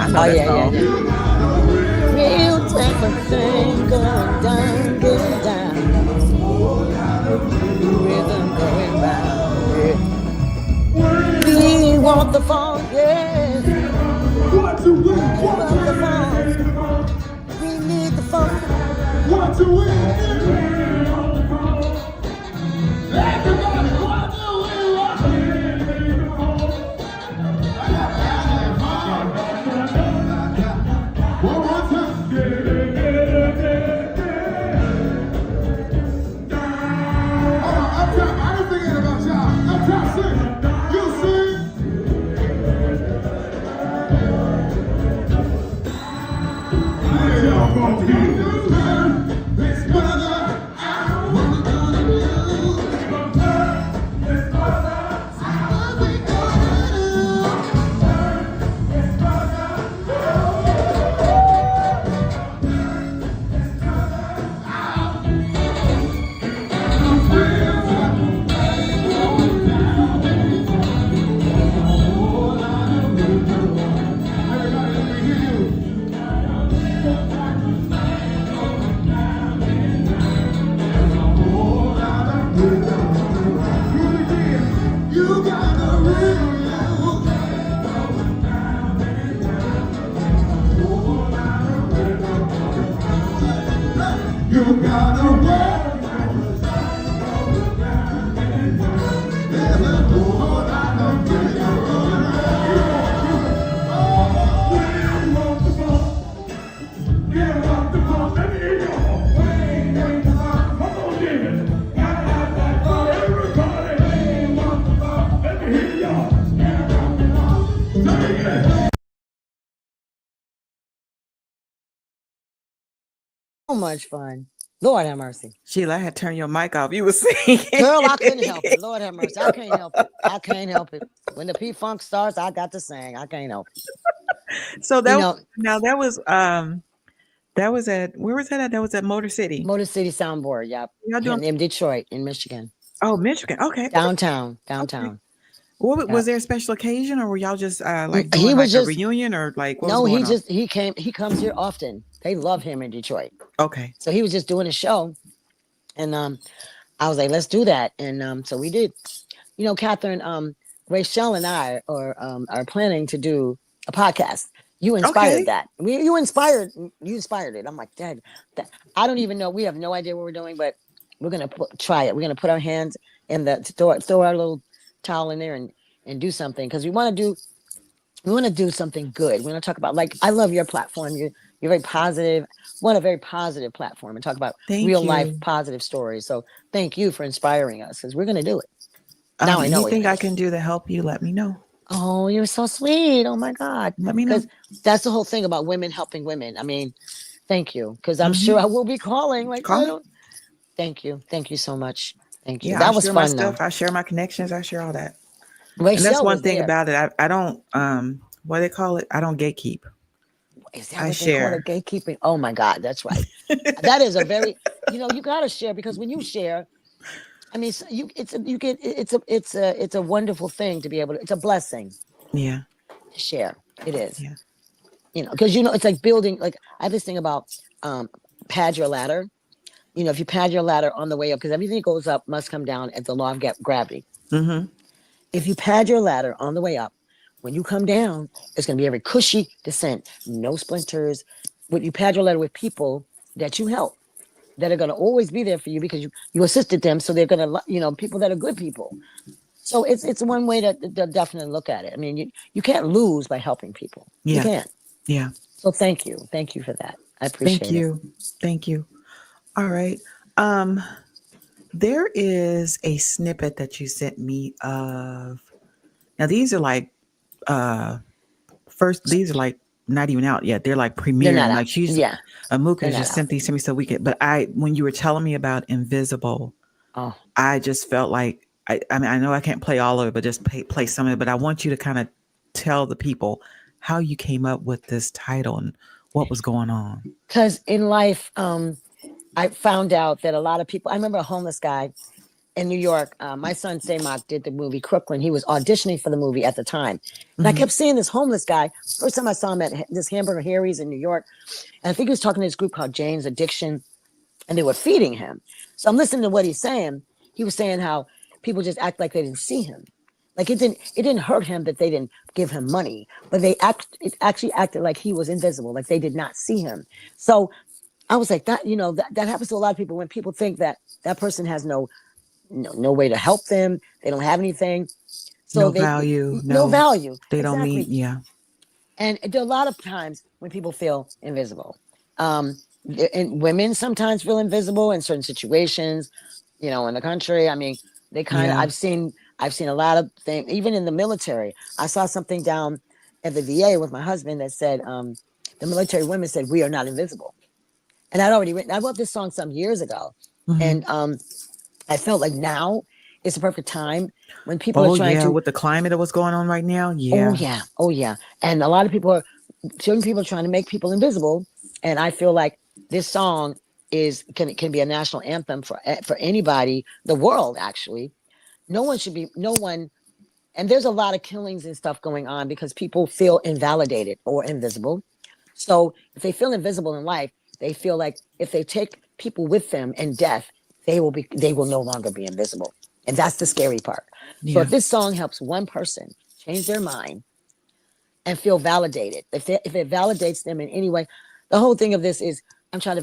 know Oh that yeah, song. Real type of thing going down, getting down. Rhythm going round. Yeah. We want the funk, yeah. We want the funk. We need the funk. So much fun. Lord have mercy. Sheila, I had to turn your mic off. You were singing. Girl, I couldn't help it. Lord have mercy. I can't help it. I can't help it. When the P-Funk starts, I got to sing. I can't help it. So that You know, now that was at where was that at? That was at Motor City. Motor City Soundboard, yep. Y'all doing- In Detroit, in Michigan. Oh, Michigan. Okay. Downtown. What, Yeah. was there a special occasion, or were y'all just like doing He was like a just- reunion, or like what No, was he going just he comes here often. They love him in Detroit. on? Okay. So he was just doing a show. And I was like, let's do that. And so we did. You know, Catherine, Rachel and I are planning to do a podcast. You inspired Okay. that. You inspired it. I'm like, Dad, I don't even know. We have no idea what we're doing, but we're gonna try it. We're gonna put our hands in throw our little towel in there and do something, because we want to do something good. We want to talk about, like, I love your platform. You're very positive. Want a very positive platform and talk about Thank real you. life positive stories. So thank you for inspiring us, because we're gonna do it. Now I know Anything it. I can do to help you, let me know. Oh, you're so sweet. Oh my God. Let me know. Because that's the whole thing about women helping women. I mean, thank you. Because I'm Mhm. sure I will be calling. Like, Call I me. don't. Thank you. Thank you so much. Thank you. Yeah, That I was share my fun though. stuff. I share my connections. I share all that. And Rachel that's one was thing there. about it. I don't what do they call it? I don't gatekeep. Is that I what they call share. it? Gatekeeping? Oh my God, that's right. That is a very, you gotta share, because when you share, I mean, it's a wonderful thing to be able to. It's a blessing Yeah. to share. It is. Yeah. Because it's like building. Like, I have this thing about pad your ladder. If you pad your ladder on the way up, because everything that goes up must come down at the law of gravity. Mm-hmm. If you pad your ladder on the way up, when you come down, it's going to be a very cushy descent, no splinters. When you pad your ladder with people that you help, that are going to always be there for you, because you assisted them, so they're going to, people that are good people. So it's one way to definitely look at it. I mean, you can't lose by helping people. Yeah. You can't. Yeah. So thank you for that. I appreciate Thank you. Thank you. All right. Um, there is a snippet that you sent me of. Now these are like uh first. These are like not even out yet. They're like They're not premiering. out. Like she's Yeah, Amuka they're not just out. sent these to me so we could. But I, when you were telling me about Invisible, Oh, I just felt like I mean I know I can't play all of it, but just play some of it. But I want you to kind of tell the people how you came up with this title and what was going on. because in life, I found out that a lot of people. I remember a homeless guy in New York. My son Samak did the movie Crooklyn. He was auditioning for the movie at the time, and I Mm-hmm. kept seeing this homeless guy. First time I saw him at this Hamburger Harry's in New York, and I think he was talking to this group called Jane's Addiction, and they were feeding him. So I'm listening to what he's saying. He was saying how people just act like they didn't see him. Like it didn't hurt him that they didn't give him money, but it actually acted like he was invisible, like they did not see him. So I was like that, that happens to a lot of people when people think that that person has no way to help them. They don't have anything. So No they value. no No, value. they don't mean. Exactly. Yeah. And there are a lot of times when people feel invisible. Um, and women sometimes feel invisible in certain situations, in the country. I mean, they kind of, Yeah. I've seen a lot of things, even in the military. I saw something down at the VA with my husband that said, the military women said, "We are not invisible." And I wrote this song some years ago. Mm-hmm. And I felt like now is the perfect time when people are Oh trying yeah, to, with the climate of what's going on right now. oh Yeah. yeah, oh yeah. And a lot of people are, certain people are trying to make people invisible, and I feel like this song can be a national anthem for anybody, the world actually. No one, and there's a lot of killings and stuff going on because people feel invalidated or invisible. So if they feel invisible in life, they feel like if they take people with them in death, they will no longer be invisible, and that's the scary part. So Yeah. if this song helps one person change their mind and feel validated. If it validates them in any way, the whole thing of this is I'm trying to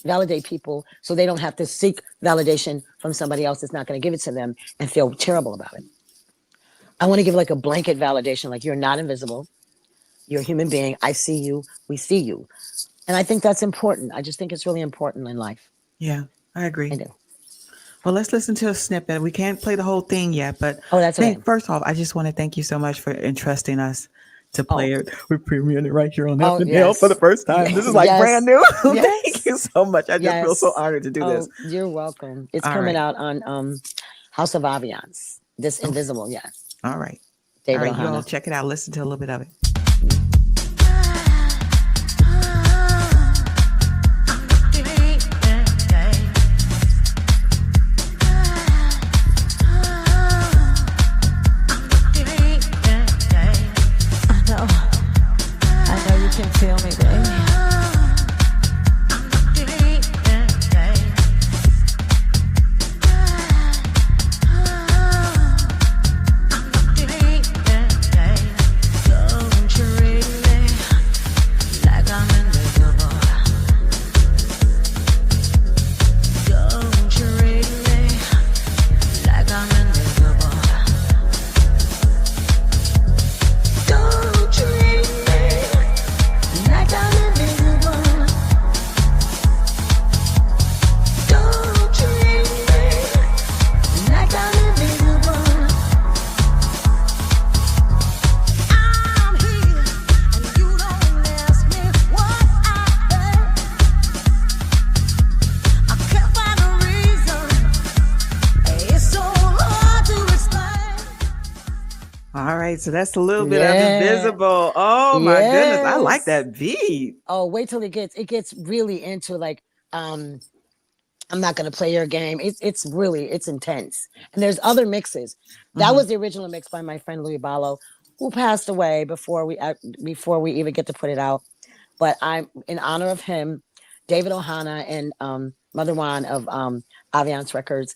validate people so they don't have to seek validation from somebody else that's not going to give it to them and feel terrible about it. I want to give like a blanket validation, like you're not invisible. You're a human being. I see you. We see you. And I think that's important. I just think it's really important in life. Yeah. I I agree. do. Well, let's listen to a snippet. We can't play the whole thing yet, but Oh, that's okay. thank first off, I just want to thank you so much for entrusting us to play Oh, it. We're premiering it right here on oh, FNL for the yes. first time. This is like brand Yes. new. Thank Yes. you so much. I just feel so Yes. honored to do this. Oh, you're welcome. It's All coming right. out on House of Aviance. This Okay. Invisible, yeah. All right. All David right. You all Ohana. check it out. Listen to a little bit of it. I know you can feel me, baby. Don't you read me like I'm invisible? Don't you read me like I'm invisible? Don't you read me like I'm invisible? Don't you read me like I'm invisible? I'm here and you don't ask me what I've done. I can't find a reason. It's so hard to explain. All right. So that's a little bit of Yeah. Invisible. Oh my goodness. I like Yes. that beat. Oh, wait till it gets really into like um I'm not gonna play your game. It's intense. And there's other mixes. That Hmm. was the original mix by my friend Louis Ballo, who passed away before we even get to put it out. But I'm in honor of him, David Ohana and Mother Juan of Aviance Records.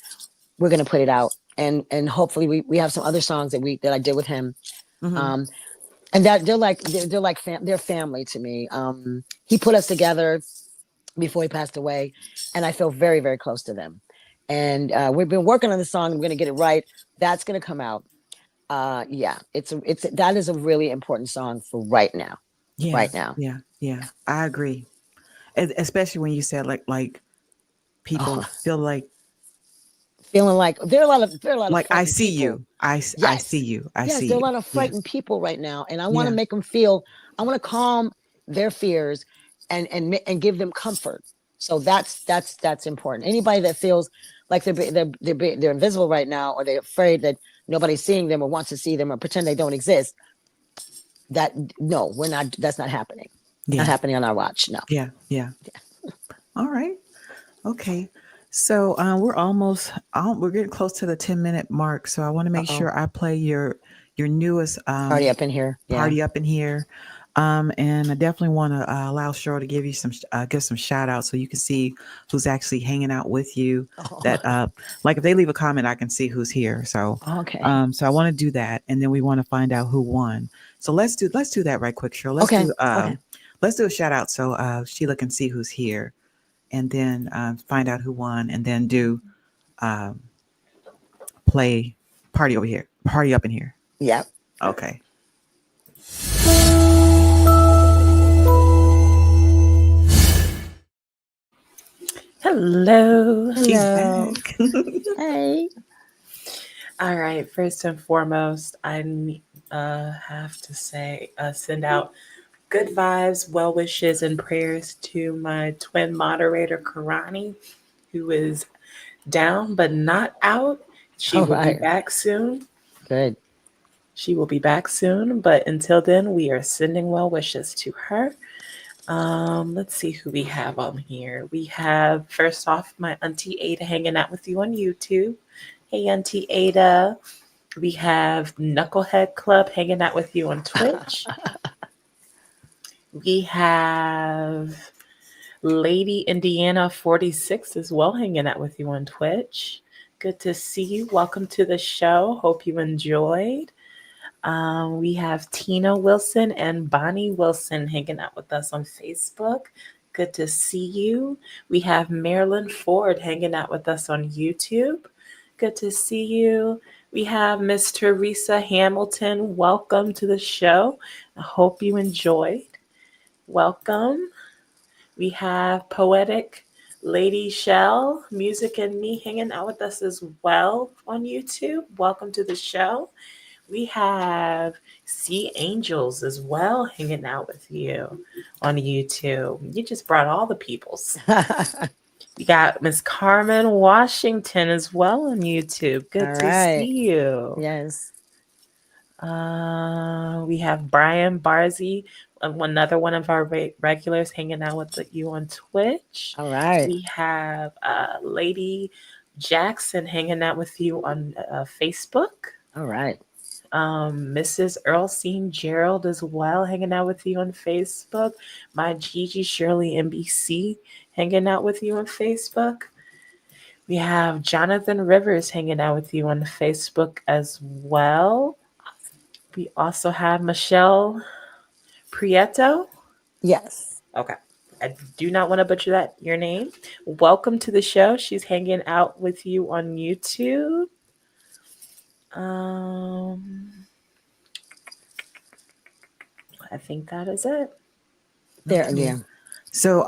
We're gonna put it out. And hopefully we have some other songs that I did with him. Hmm. Um and that they're family to me. He put us together before he passed away, and I feel very, very close to them. And we've been working on the song. I'm going to get it right. That's going to come out. Yeah, that is a really important song for right now. Yeah. Right now. Yeah. Yeah. I agree. Especially when you said like people feel like feeling like there are a lot of I frightened see people. you. I Yes. see you. I Yes, see there are a you. lot of frightened Yes. people right now, and I want to Yeah. make them feel. I want to calm their fears and give them comfort. So that's important. Anybody that feels like they're invisible right now, or they're afraid that nobody's seeing them or wants to see them or pretend they don't exist, that no, we're not. That's not happening. Not Yeah. happening on our watch. No. Yeah. Yeah. All right. Okay. So we're getting close to the 10-minute mark. So I want to make Uh-oh. sure I play your newest Party up in here. Yeah. party up in here. And I definitely want to allow Cheryl to give you give some shout outs so you can see who's actually hanging out with you. Oh. That like if they leave a comment, I can see who's here. So Okay. so I want to do that, and then we want to find out who won. So let's do that right quick, Cheryl. Okay. Okay. Let's do a shout out so Sheila can see who's here, and then find out who won, and then do play party up in here. Yep. Okay. Hello. She's Hello. back. Hey. All right. First and foremost, I have to say, send out good vibes, well wishes, and prayers to my twin moderator, Karani, who is down but not out. She All will be right. back soon. Good. She will be back soon. But until then, we are sending well wishes to her. Let's see who we have on here. We have, first off, my Auntie Ada hanging out with you on YouTube. Hey, Auntie Ada. We have Knucklehead Club hanging out with you on Twitch. We have Lady Indiana 46 as well hanging out with you on Twitch. Good to see you. Welcome to the show. Hope you enjoyed. We have Tina Wilson and Bonnie Wilson hanging out with us on Facebook. Good to see you. We have Marilyn Ford hanging out with us on YouTube. Good to see you. We have Miss Teresa Hamilton. Welcome to the show. I hope you enjoyed. Welcome. We have Poetic Lady Shell, Music and Me hanging out with us as well on YouTube. Welcome to the show. We have Sea Angels as well hanging out with you on YouTube. You just brought all the peoples. We got Miss Carmen Washington as well on YouTube. Good All to right. see you. Yes. We have Brian Barzy, another one of our regulars hanging out with you on Twitch. All right. We have Lady Jackson hanging out with you on Facebook. All right. Mrs. Earlstein Gerald as well hanging out with you on Facebook. My Gigi Shirley NBC hanging out with you on Facebook. We have Jonathan Rivers hanging out with you on Facebook as well. We also have Michelle Prieto. Yes. Okay. I do not want to butcher your name. Welcome to the show. She's hanging out with you on YouTube. I think that is it. There. Okay. Yeah. So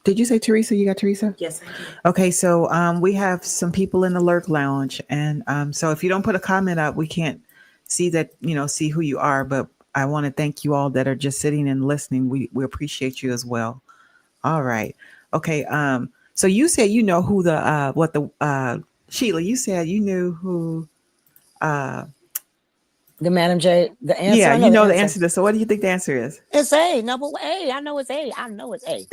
did you say Teresa? You got Teresa? Yes, I did. Okay, so we have some people in the Lurk Lounge, and so if you don't put a comment up, we can't see that, see who you are. But I want to thank you all that are just sitting and listening. We appreciate you as well. All right. Okay. So you said you know who Sheila. You said you knew who. The Madam J. The answer. Yeah, I you know the answer to this. So what do you think the answer is? It's A. Number A. I know it's A. I know it's A.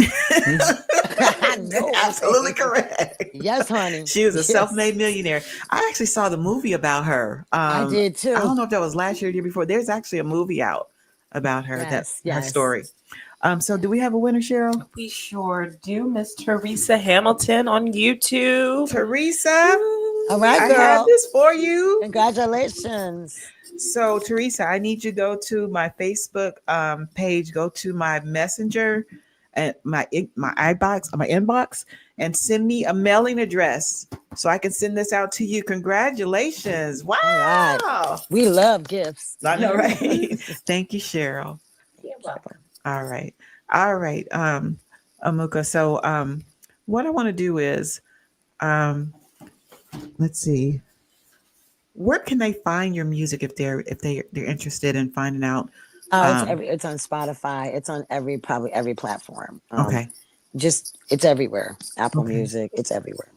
I know it's Absolutely A. correct. Yes, honey. She was a Yes. self-made millionaire. I actually saw the movie about her. I did too. I don't know if that was last year or the year before. There's actually a movie out about her. Yes, Her yes. story. So do we have a winner, Cheryl? We sure do. Miss Teresa Hamilton on YouTube. Teresa, All right, I have girl. this for you. Congratulations. So Teresa, I need you to go to my Facebook page, go to my messenger and my inbox, and send me a mailing address so I can send this out to you. Congratulations. Wow. All right. We love gifts. I know, right? Thank you, Cheryl. You're welcome. All right. Amuka. So what I want to do is, um, let's see, where can they find your music if they're interested in finding out? Um, It's on Spotify. It's on probably every platform. okay, Just it's everywhere. Apple okay, Music. It's everywhere.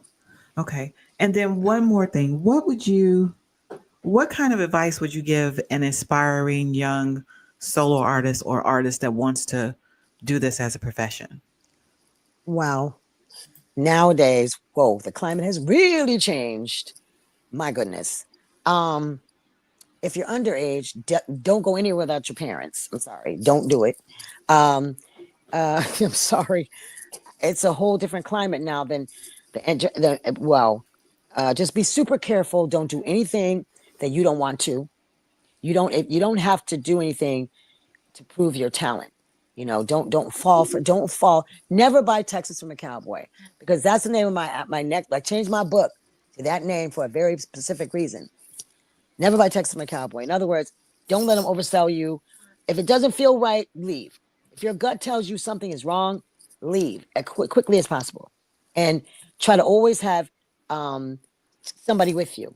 okay. And then one more thing, what kind of advice would you give an aspiring young solo artist or artist that wants to do this as a profession? Wow. Nowadays, whoa, the climate has really changed. My goodness. Um, if you're underage, don't go anywhere without your parents. I'm sorry, don't do it. Um, I'm sorry. It's a whole different climate now than well. Just be super careful. Don't do anything that you don't want to. You don't have to do anything to prove your talent. Don't fall. Never buy Texas from a Cowboy, because that's the name of my next. I changed my book to that name for a very specific reason. Never buy Texas from a Cowboy. In other words, don't let them oversell you. If it doesn't feel right, leave. If your gut tells you something is wrong, leave as quickly as possible, and try to always have um, somebody with you.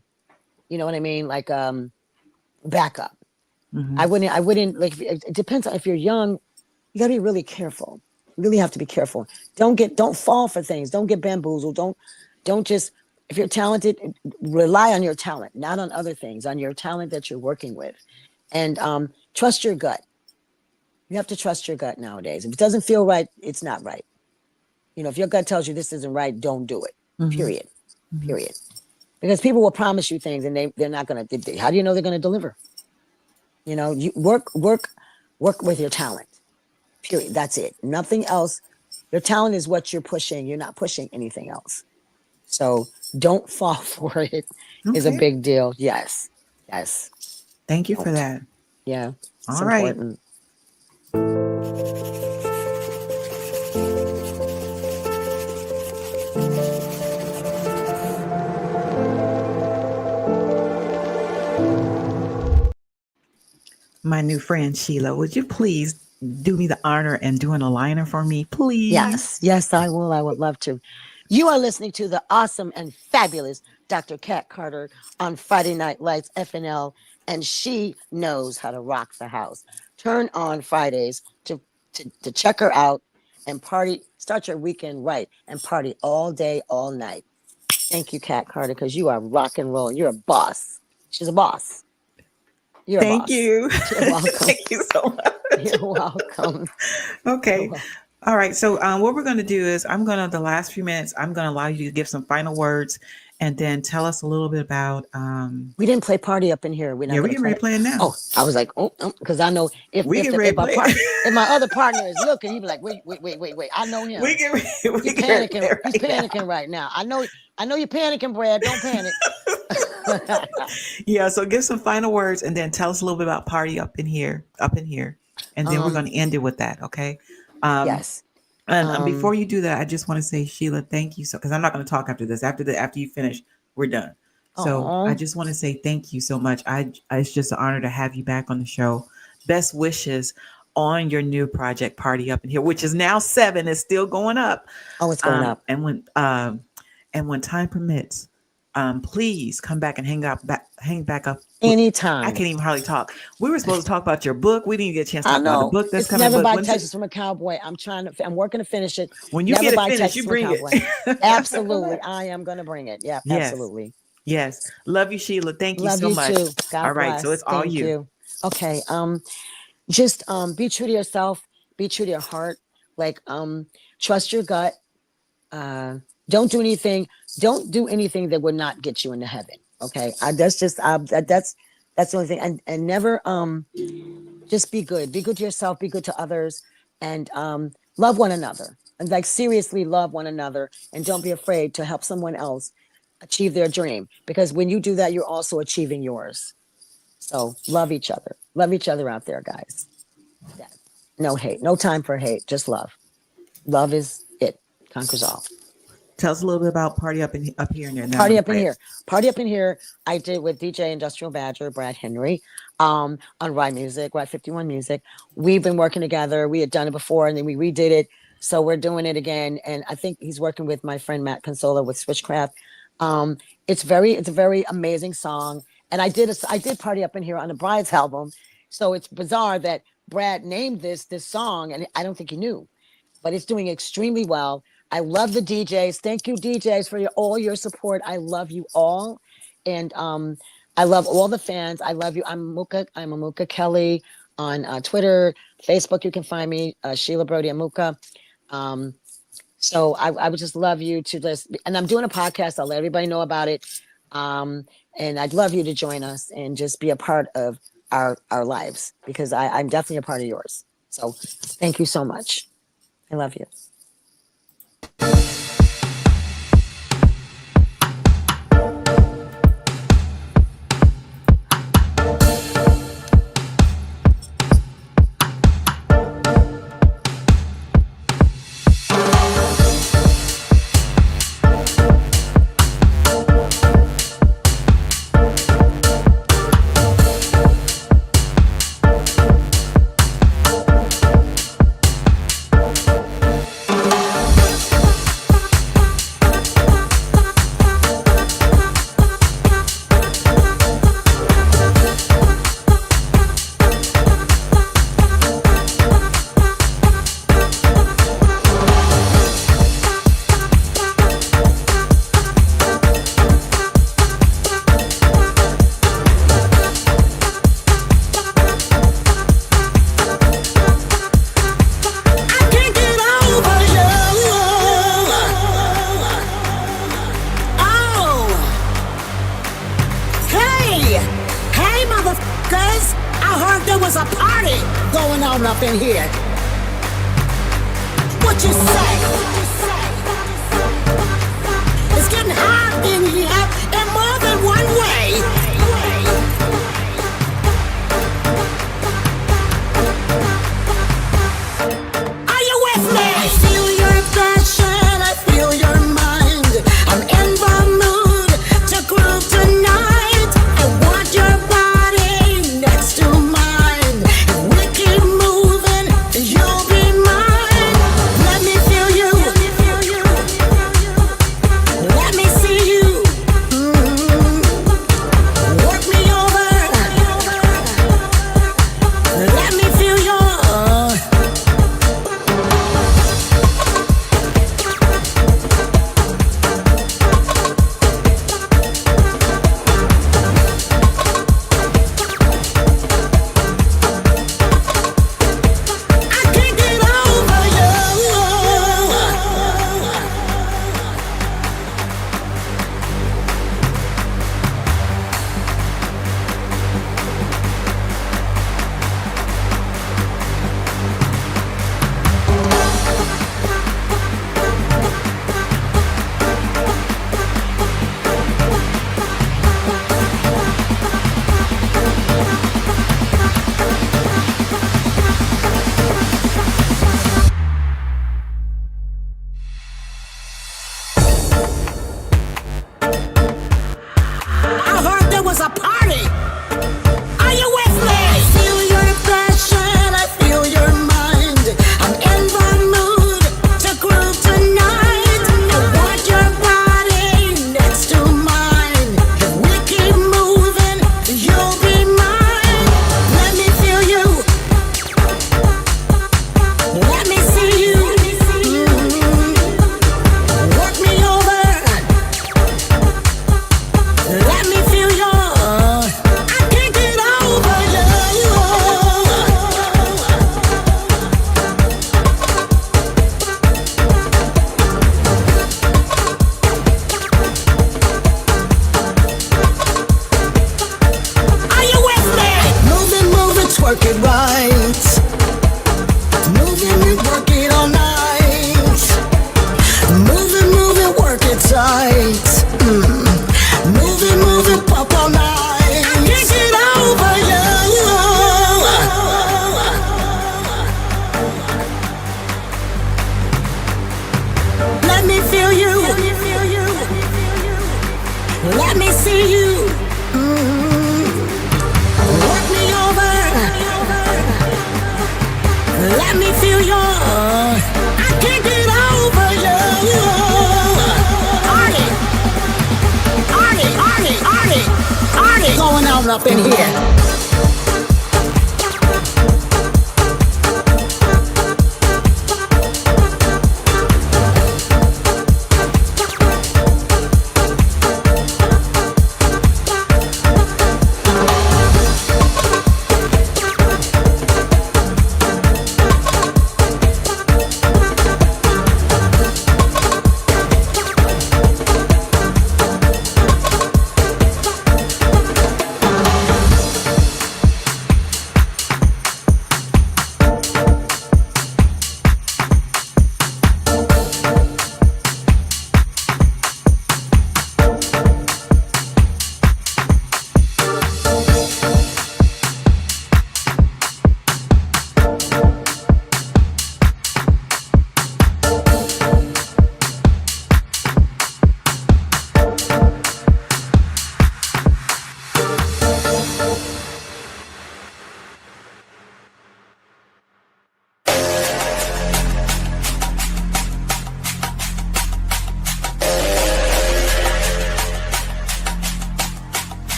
You know what I mean? Like backup. Mm-hmm. I wouldn't like. It depends on if you're young. You got to be really careful. You really have to be careful. Don't fall for things. Don't get bamboozled. Don't just, if you're talented, rely on your talent, not on other things, on your talent that you're working with. And trust your gut. You have to trust your gut nowadays. If it doesn't feel right, it's not right. If your gut tells you this isn't right, don't do it. Mm-hmm. Period. Mm-hmm. Period. Because people will promise you things and they're not going to, how do you know they're going to deliver? You work with your talent. Period. That's it. Nothing else. Your talent is what you're pushing. You're not pushing anything else. So don't fall for it. Is a Okay. big deal. Yes. Yes. Thank you for Don't. that. Yeah. It's All right. important. My new friend Sheila, would you please do me the honor and doing a liner for me, please? Yes. Yes, I will. I would love to. You are listening to the awesome and fabulous Dr. Kat Carter on Friday Night Lights FNL, and she knows how to rock the house. Turn on Fridays to check her out and party. Start your weekend right and party all day, all night. Thank you, Kat Carter, because you are rock and roll. You're a boss. She's a boss. You're a Thank boss. you. You're welcome. Thank you so much. You're welcome. Okay. You're welcome. All right. So what we're going to do is the last few minutes, I'm going to allow you to give some final words and then tell us a little bit about. We didn't play Party Up in Here. We're not Yeah, we going to can play ready it. play it now. Oh, I was like, because I know if my other partner is looking, he'd be like, wait. I know him. We can He's panicking. He's panicking right now. I know you're panicking, Brad. Don't panic. Yeah, so give some final words and then tell us a little bit about Party Up in Here, and then we're going to end it with that, okay? Yes. And before you do that, I just want to say, Sheila, thank you so, because I'm not going to talk after this. After you finish, we're done. So I just want to say thank you so much. It's just an honor to have you back on the show. Best wishes on your new project, Party Up in Here, which is now 7. It's still going up. Oh, it's going up. And when time permits, please come back and hang back up anytime. I can't even hardly talk. We were supposed to talk about your book. We didn't get a chance to talk about the book that's it's coming. Never buy Texas from a Cowboy. I'm working to finish it. When you never get it buy finished, Texas you from bring a Cowboy. it. Absolutely, I am going to bring it. Yeah, yes. absolutely. Yes, love you, Sheila. Thank you love so you much. Too. God all right, bless. so it's all Thank you. Okay, just be true to yourself. Be true to your heart. Like trust your gut. Don't do anything. Don't do anything that would not get you into heaven. Okay, that's the only thing. And never just be good. Be good to yourself. Be good to others, and love one another. And like seriously, love one another, and don't be afraid to help someone else achieve their dream. Because when you do that, you're also achieving yours. So love each other. Love each other out there, guys. Yeah. No hate. No time for hate. Just love. Love is it. Conquers all. Tell us a little bit about Party Up Here. Party Up in Here. Party Up in Here. I did with DJ Industrial Badger, Brad Henry, on Rye Music, Rye 51 Music. We've been working together. We had done it before, and then we redid it So we're doing it again, and I think he's working with my friend Matt Consola with Switchcraft. Um, it's a very amazing song, and I did party up in here on the Bride's album. So it's bizarre that Brad named this song, and I don't think he knew, but it's doing extremely well. I love the DJs. Thank you, DJs, for all your support. I love you all, and I love all the fans. I love you. I'm Amuka. I'm Amuka Kelly on Twitter, Facebook. You can find me, Sheila Brody Amuka. Um, so I would just love you to just, and I'm doing a podcast. I'll let everybody know about it. And I'd love you to join us and just be a part of our lives, because I'm definitely a part of yours. So thank you so much. I love you. Up in here. What you say? It's getting hot in here in more than one way. Are you with me? I feel your passion, I feel your mind. I'm in the mood to groove tonight. I want your body next to mine. We keep moving, you'll be mine. Let me feel you. Let me see you. up in here.